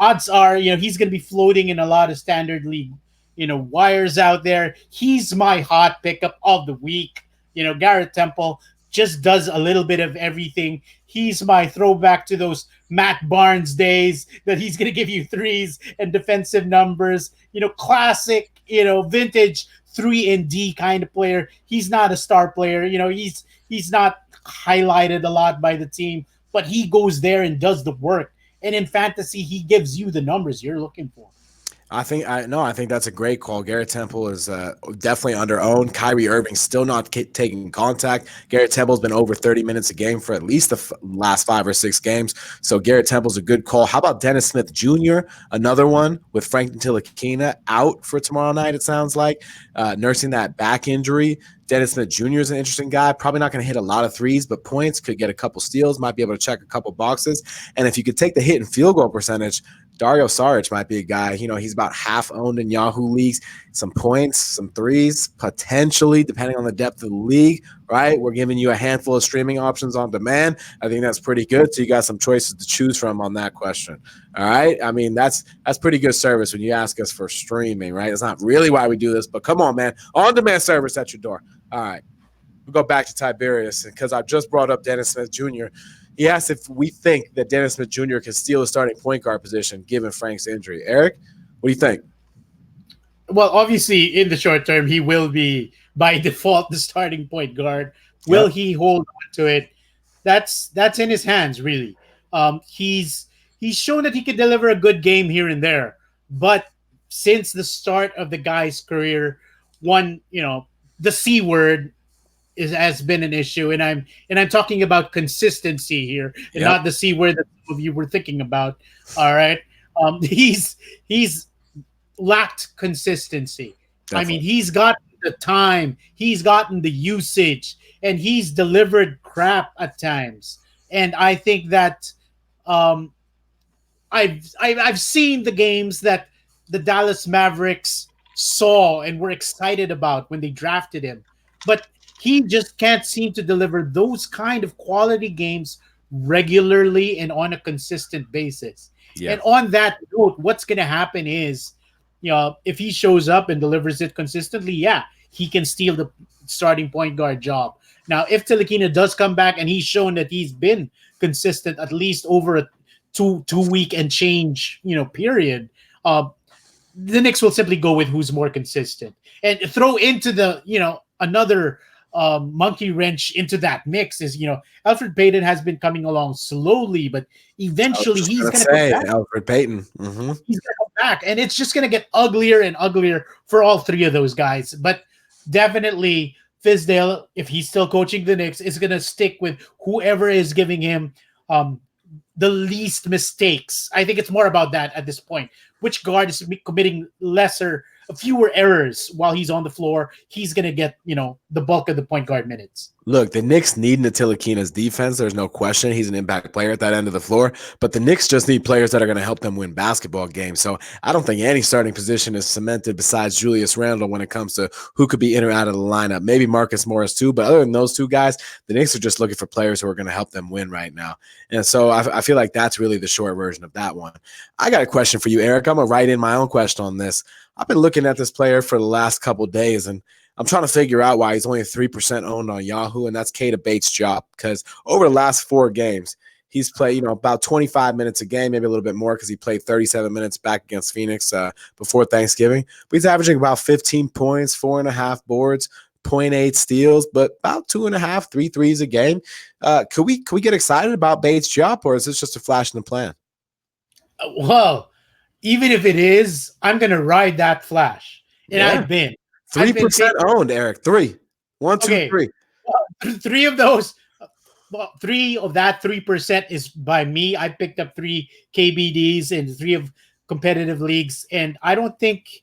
Odds are, he's going to be floating in a lot of standard league, wires out there. He's my hot pickup of the week. Garrett Temple just does a little bit of everything. He's my throwback to those Matt Barnes days that he's going to give you threes and defensive numbers, classic, vintage 3-and-D kind of player. He's not a star player. He's not highlighted a lot by the team, but he goes there and does the work. And in fantasy, he gives you the numbers you're looking for. I think that's a great call. Garrett Temple is definitely under owned. Kyrie Irving still not taking contact. Garrett Temple's been over 30 minutes a game for at least the last 5 or 6 games. So Garrett Temple's a good call. How about Dennis Smith Jr., another one with Frank Ntilikina out for tomorrow night, it sounds like, nursing that back injury. Dennis Smith Jr. is an interesting guy. Probably not going to hit a lot of threes, but points, could get a couple steals, might be able to check a couple boxes. And if you could take the hit in field goal percentage, Dario Saric might be a guy. He's about half owned in Yahoo leagues. Some points, some threes, potentially, depending on the depth of the league, right? We're giving you a handful of streaming options on demand. I think that's pretty good. So you got some choices to choose from on that question. All right. I mean, that's pretty good service when you ask us for streaming, right? It's not really why we do this, but come on, man. On-demand service at your door. All right. We'll go back to Tiberius because I just brought up Dennis Smith Jr. He asked if we think that Dennis Smith Jr. can steal a starting point guard position given Frank's injury. Eric, what do you think? Well, obviously, in the short term, he will be, by default, the starting point guard. Will he hold on to it? That's in his hands, really. He's shown that he can deliver a good game here and there, but since the start of the guy's career, one the C word has been an issue, and I'm talking about consistency here, and Yep, not the C word that some of you were thinking about. All right, he's lacked consistency. I mean, definitely. he's gotten the time, he's gotten the usage, and he's delivered crap at times. And I think that um, I've seen the games that the Dallas Mavericks saw and were excited about when they drafted him, but he just can't seem to deliver those kind of quality games regularly and on a consistent basis. Yeah. And on that note, what's going to happen is, if he shows up and delivers it consistently, yeah, he can steal the starting point guard job. Now, if Telekina does come back and he's shown that he's been consistent at least over a two week and change period, the Knicks will simply go with who's more consistent and throw into the another monkey wrench into that mix is Alfred Payton has been coming along slowly, but I was eventually just he's gonna going to come say back. Alfred Payton. Hmm. He's going to come back, and it's just going to get uglier and uglier for all three of those guys. But definitely Fizdale, if he's still coaching the Knicks, is going to stick with whoever is giving him um, the least mistakes. I think it's more about that at this point. Which guard is committing fewer errors while he's on the floor? He's gonna get the bulk of the point guard minutes. Look, the Knicks need Ntilikina's defense. There's no question. He's an impact player at that end of the floor. But the Knicks just need players that are going to help them win basketball games. So I don't think any starting position is cemented besides Julius Randle when it comes to who could be in or out of the lineup. Maybe Marcus Morris too. But other than those two guys, the Knicks are just looking for players who are going to help them win right now. And so I feel like that's really the short version of that one. I got a question for you, Eric. I'm going to write in my own question on this. I've been looking at this player for the last couple of days, and I'm trying to figure out why he's only 3% owned on Yahoo, and that's Keita Bates-Diop, because over the last 4 games, he's played, about 25 minutes a game, maybe a little bit more because he played 37 minutes back against Phoenix before Thanksgiving. But he's averaging about 15 points, 4.5 boards, 0.8 steals, but about 2.5, 3 threes a game. Could we get excited about Bates-Diop, or is this just a flash in the pan? Well, even if it is, I'm gonna ride that flash, and Yeah. I've been 3% owned, Eric. 3. 1, 2, okay. 3. Three of those. Well, 3 of that 3% is by me. I picked up 3 KBDs in 3 of competitive leagues, and I don't think.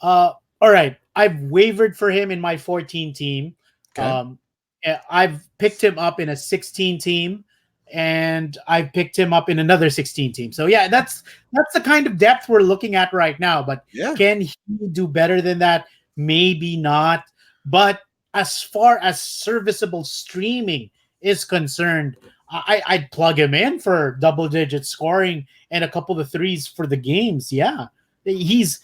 All right, I've wavered for him in my 14 team. Okay. I've picked him up in a 16 team, and I've picked him up in another 16 team. So yeah, that's the kind of depth we're looking at right now. But Yeah. can he do better than that? Maybe not. But as far as serviceable streaming is concerned, I'd plug him in for double-digit scoring and a couple of threes for the games. Yeah, he's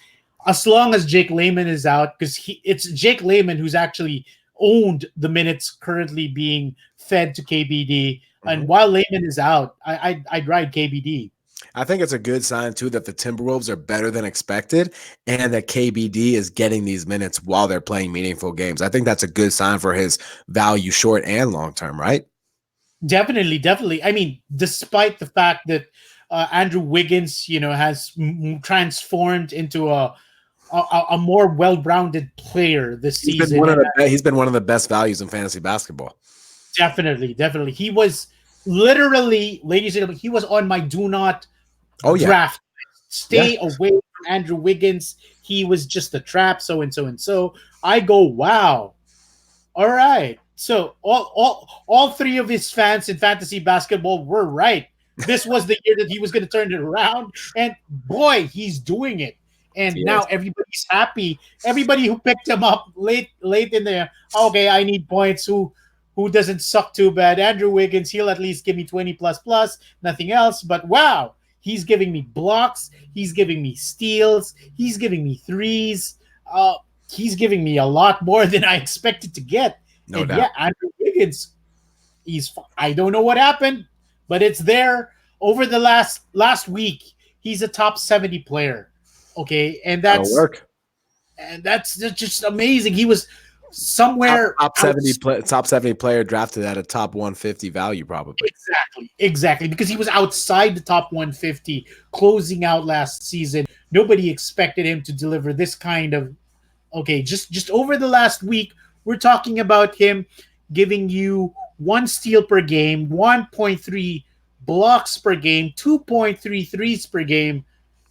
as long as Jake Layman is out, because it's Jake Layman who's actually owned the minutes currently being fed to KBD. And while Layman is out, I'd ride KBD. I think it's a good sign, too, that the Timberwolves are better than expected and that KBD is getting these minutes while they're playing meaningful games. I think that's a good sign for his value short and long term, right? Definitely. I mean, despite the fact that Andrew Wiggins, has transformed into a more well-rounded player this season. He's been one of the best values in fantasy basketball. Definitely. He was literally, ladies and gentlemen, he was on my do not draft. Stay away from Andrew Wiggins. He was just a trap, so and so and so. I go, wow. All right. So all 3 of his fans in fantasy basketball were right. This was the year that he was going to turn it around, and boy, he's doing it. And now everybody's happy. Everybody who picked him up late in there, okay, I need points. Who doesn't suck too bad? Andrew Wiggins, he'll at least give me 20 plus, nothing else. But wow, he's giving me blocks. He's giving me steals. He's giving me threes. He's giving me a lot more than I expected to get. No doubt. Yeah, Andrew Wiggins, I don't know what happened, but it's there. Over the last week, he's a top 70 player. Okay, and that's work. And that's just amazing. He was somewhere Top out. 70 top 70 player drafted at a top 150 value probably. Exactly, because he was outside the top 150 closing out last season. Nobody expected him to deliver this kind of. Okay, just over the last week, we're talking about him giving you one steal per game, 1.3 blocks per game, 2.3 threes per game,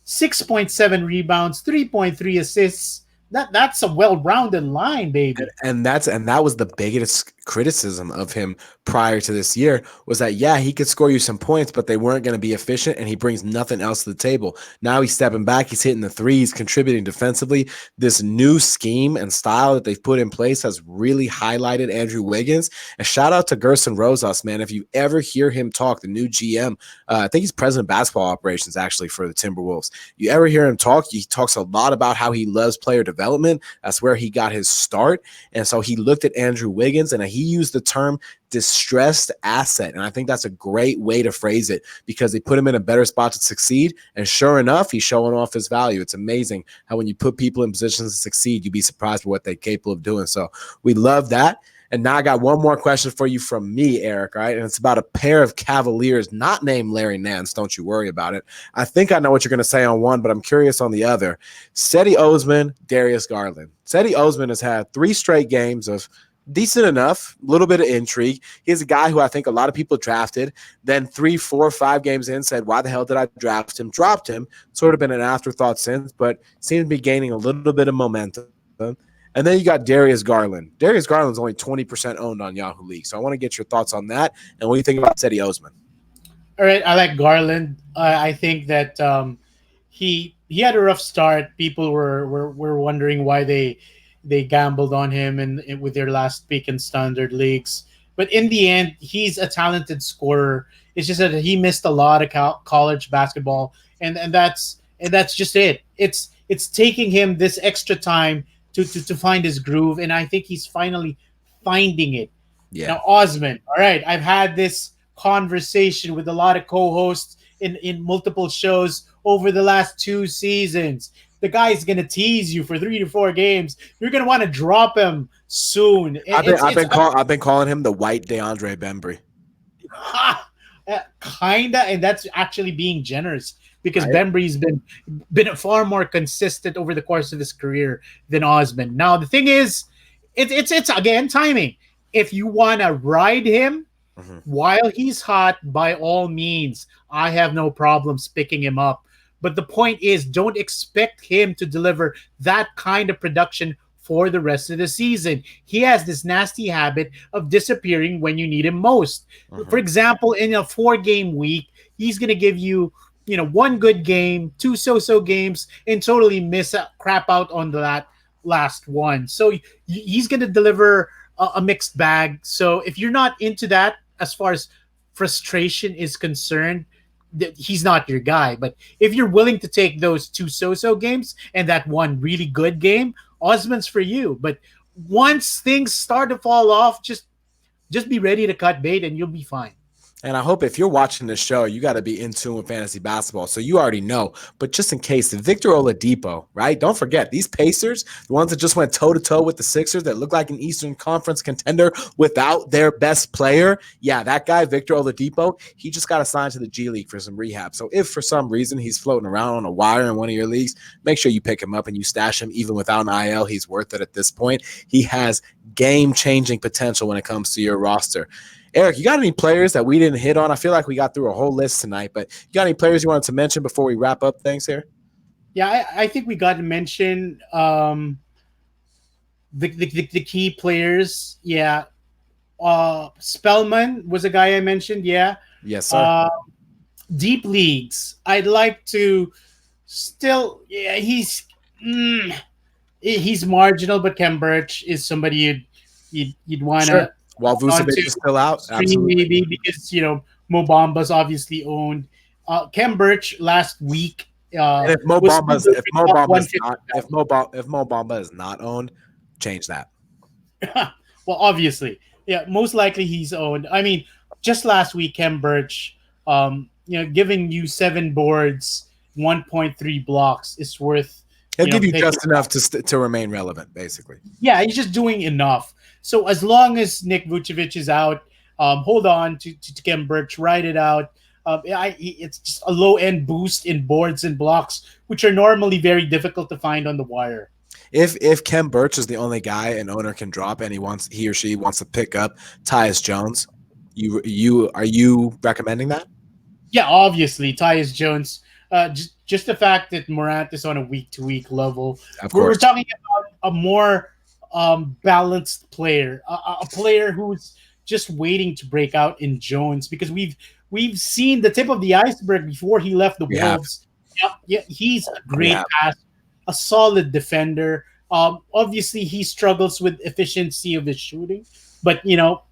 6.7 rebounds, 3.3 assists. That's a well-rounded line, baby. And that was the biggest criticism of him prior to this year was that he could score you some points, but they weren't going to be efficient, and he brings nothing else to the table. Now he's stepping back, he's hitting the threes, contributing defensively. This new scheme and style that they've put in place has really highlighted Andrew Wiggins. And shout out to Gerson Rosas, man. If you ever hear him talk, the new GM, I think he's president of basketball operations actually for the Timberwolves. You ever hear him talk? He talks a lot about how he loves player development. That's where he got his start. And so he looked at Andrew Wiggins and he used the term distressed asset. And I think that's a great way to phrase it because they put him in a better spot to succeed. And sure enough, he's showing off his value. It's amazing how when you put people in positions to succeed, you'd be surprised by what they're capable of doing. So we love that. And now I got one more question for you from me, Eric, all right? And it's about a pair of Cavaliers not named Larry Nance. Don't you worry about it. I think I know what you're going to say on one, but I'm curious on the other. Cedi Osman, Darius Garland. Cedi Osman has had 3 straight games of decent enough, a little bit of intrigue. He's a guy who I think a lot of people drafted, then 3, 4, 5 games in said, why the hell did I draft him? Dropped him. Sort of been an afterthought since, but seems to be gaining a little bit of momentum. And then you got Darius Garland. Darius Garland's only 20% owned on Yahoo League. So I want to get your thoughts on that. And what do you think about Cedi Osman? All right, I like Garland. I think that he had a rough start. People were wondering why they gambled on him and with their last pick in standard leagues. But in the end, he's a talented scorer. It's just that he missed a lot of college basketball, and that's just it. It's taking him this extra time to find his groove, and I think he's finally finding it. Yeah. Now, Osman, all right, I've had this conversation with a lot of co-hosts in multiple shows over the last 2 seasons. The guy's going to tease you for 3 to 4 games. You're going to want to drop him soon. I've been calling him the white DeAndre Bembry. Kinda, and that's actually being generous because Bembry's been far more consistent over the course of his career than Osman. Now the thing is, it's again timing. If you want to ride him while he's hot, by all means, I have no problems picking him up. But the point is, don't expect him to deliver that kind of production for the rest of the season. He has this nasty habit of disappearing when you need him most. For example, in a 4-game week, he's going to give you, 1 good game, 2 so-so games, and totally crap out on that last one. So he's going to deliver a mixed bag. So if you're not into that, as far as frustration is concerned, he's not your guy. But if you're willing to take those 2 so-so games and that 1 really good game, Osman's for you. But once things start to fall off, just be ready to cut bait and you'll be fine. And I hope if you're watching this show, you got to be in tune with fantasy basketball. So you already know. But just in case, Victor Oladipo, right? Don't forget, these Pacers, the ones that just went toe-to-toe with the Sixers that look like an Eastern Conference contender without their best player. Yeah, that guy, Victor Oladipo, he just got assigned to the G League for some rehab. So if for some reason he's floating around on a wire in one of your leagues, make sure you pick him up and you stash him. Even without an IL, he's worth it at this point. He has game-changing potential when it comes to your roster. Eric, you got any players that we didn't hit on? I feel like we got through a whole list tonight, but you got any players you wanted to mention before we wrap up things here? Yeah, I think we got to mention the key players. Yeah. Spellman was a guy I mentioned. Yeah. Yes, sir. Deep leagues. I'd like to still, he's marginal, but Kem Birch is somebody you'd want to. Sure. While Vucevic is still out, absolutely. Maybe because Mo Bamba's obviously owned. Kem Birch last week. And if Mo Bamba is not owned, change that. Well, obviously, yeah, most likely he's owned. I mean, just last week, Kem Birch, giving you 7 boards, 1.3 blocks is worth He'll give you pick just enough to remain relevant, basically. yeah, he's just doing enough. So as long as Nick Vucevic is out, hold on to Kem Birch, ride it out. It's just a low end boost in boards and blocks, which are normally very difficult to find on the wire. If Kem Birch is the only guy an owner can drop and he or she wants to pick up Tyus Jones, are you recommending that? Yeah, obviously, Tyus Jones. Just the fact that Morant is on a week to week level. Of We're course. talking about a more balanced player, a player who's just waiting to break out in Jones, because we've seen the tip of the iceberg before he left the We have. Wolves. Yeah, he's a We great have. passer, a solid defender. Obviously, he struggles with efficiency of his shooting, but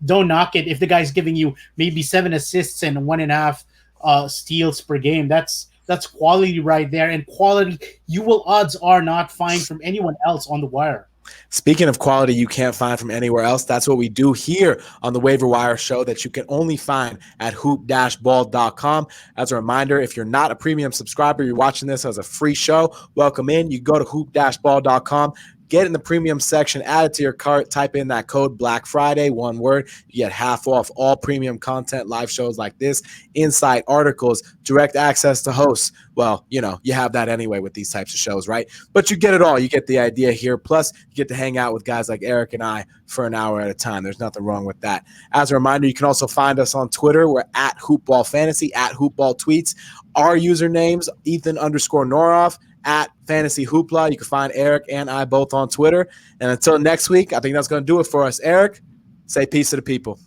don't knock it if the guy's giving you maybe 7 assists and 1.5 steals per game. That's quality right there, and quality you will odds are not find from anyone else on the wire. Speaking of quality you can't find from anywhere else, that's what we do here on the Waiver Wire show that you can only find at hoop-ball.com. As a reminder, if you're not a premium subscriber, you're watching this as a free show, welcome in. You go to hoop-ball.com. Get in the premium section, add it to your cart, type in that code Black Friday, one word. You get half off all premium content, live shows like this, insight articles, direct access to hosts. Well, you have that anyway with these types of shows, right? But you get it all. You get the idea here. Plus, you get to hang out with guys like Erik and I for an hour at a time. There's nothing wrong with that. As a reminder, you can also find us on Twitter. We're at HoopBallFantasy, at HoopBallTweets. Our usernames, Ethan_Norof, at Fantasy Hoopla. You can find Erik and I both on Twitter. And until next week, I think that's going to do it for us. Erik, say peace to the people.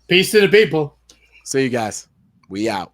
Peace to the people. See you guys. We out.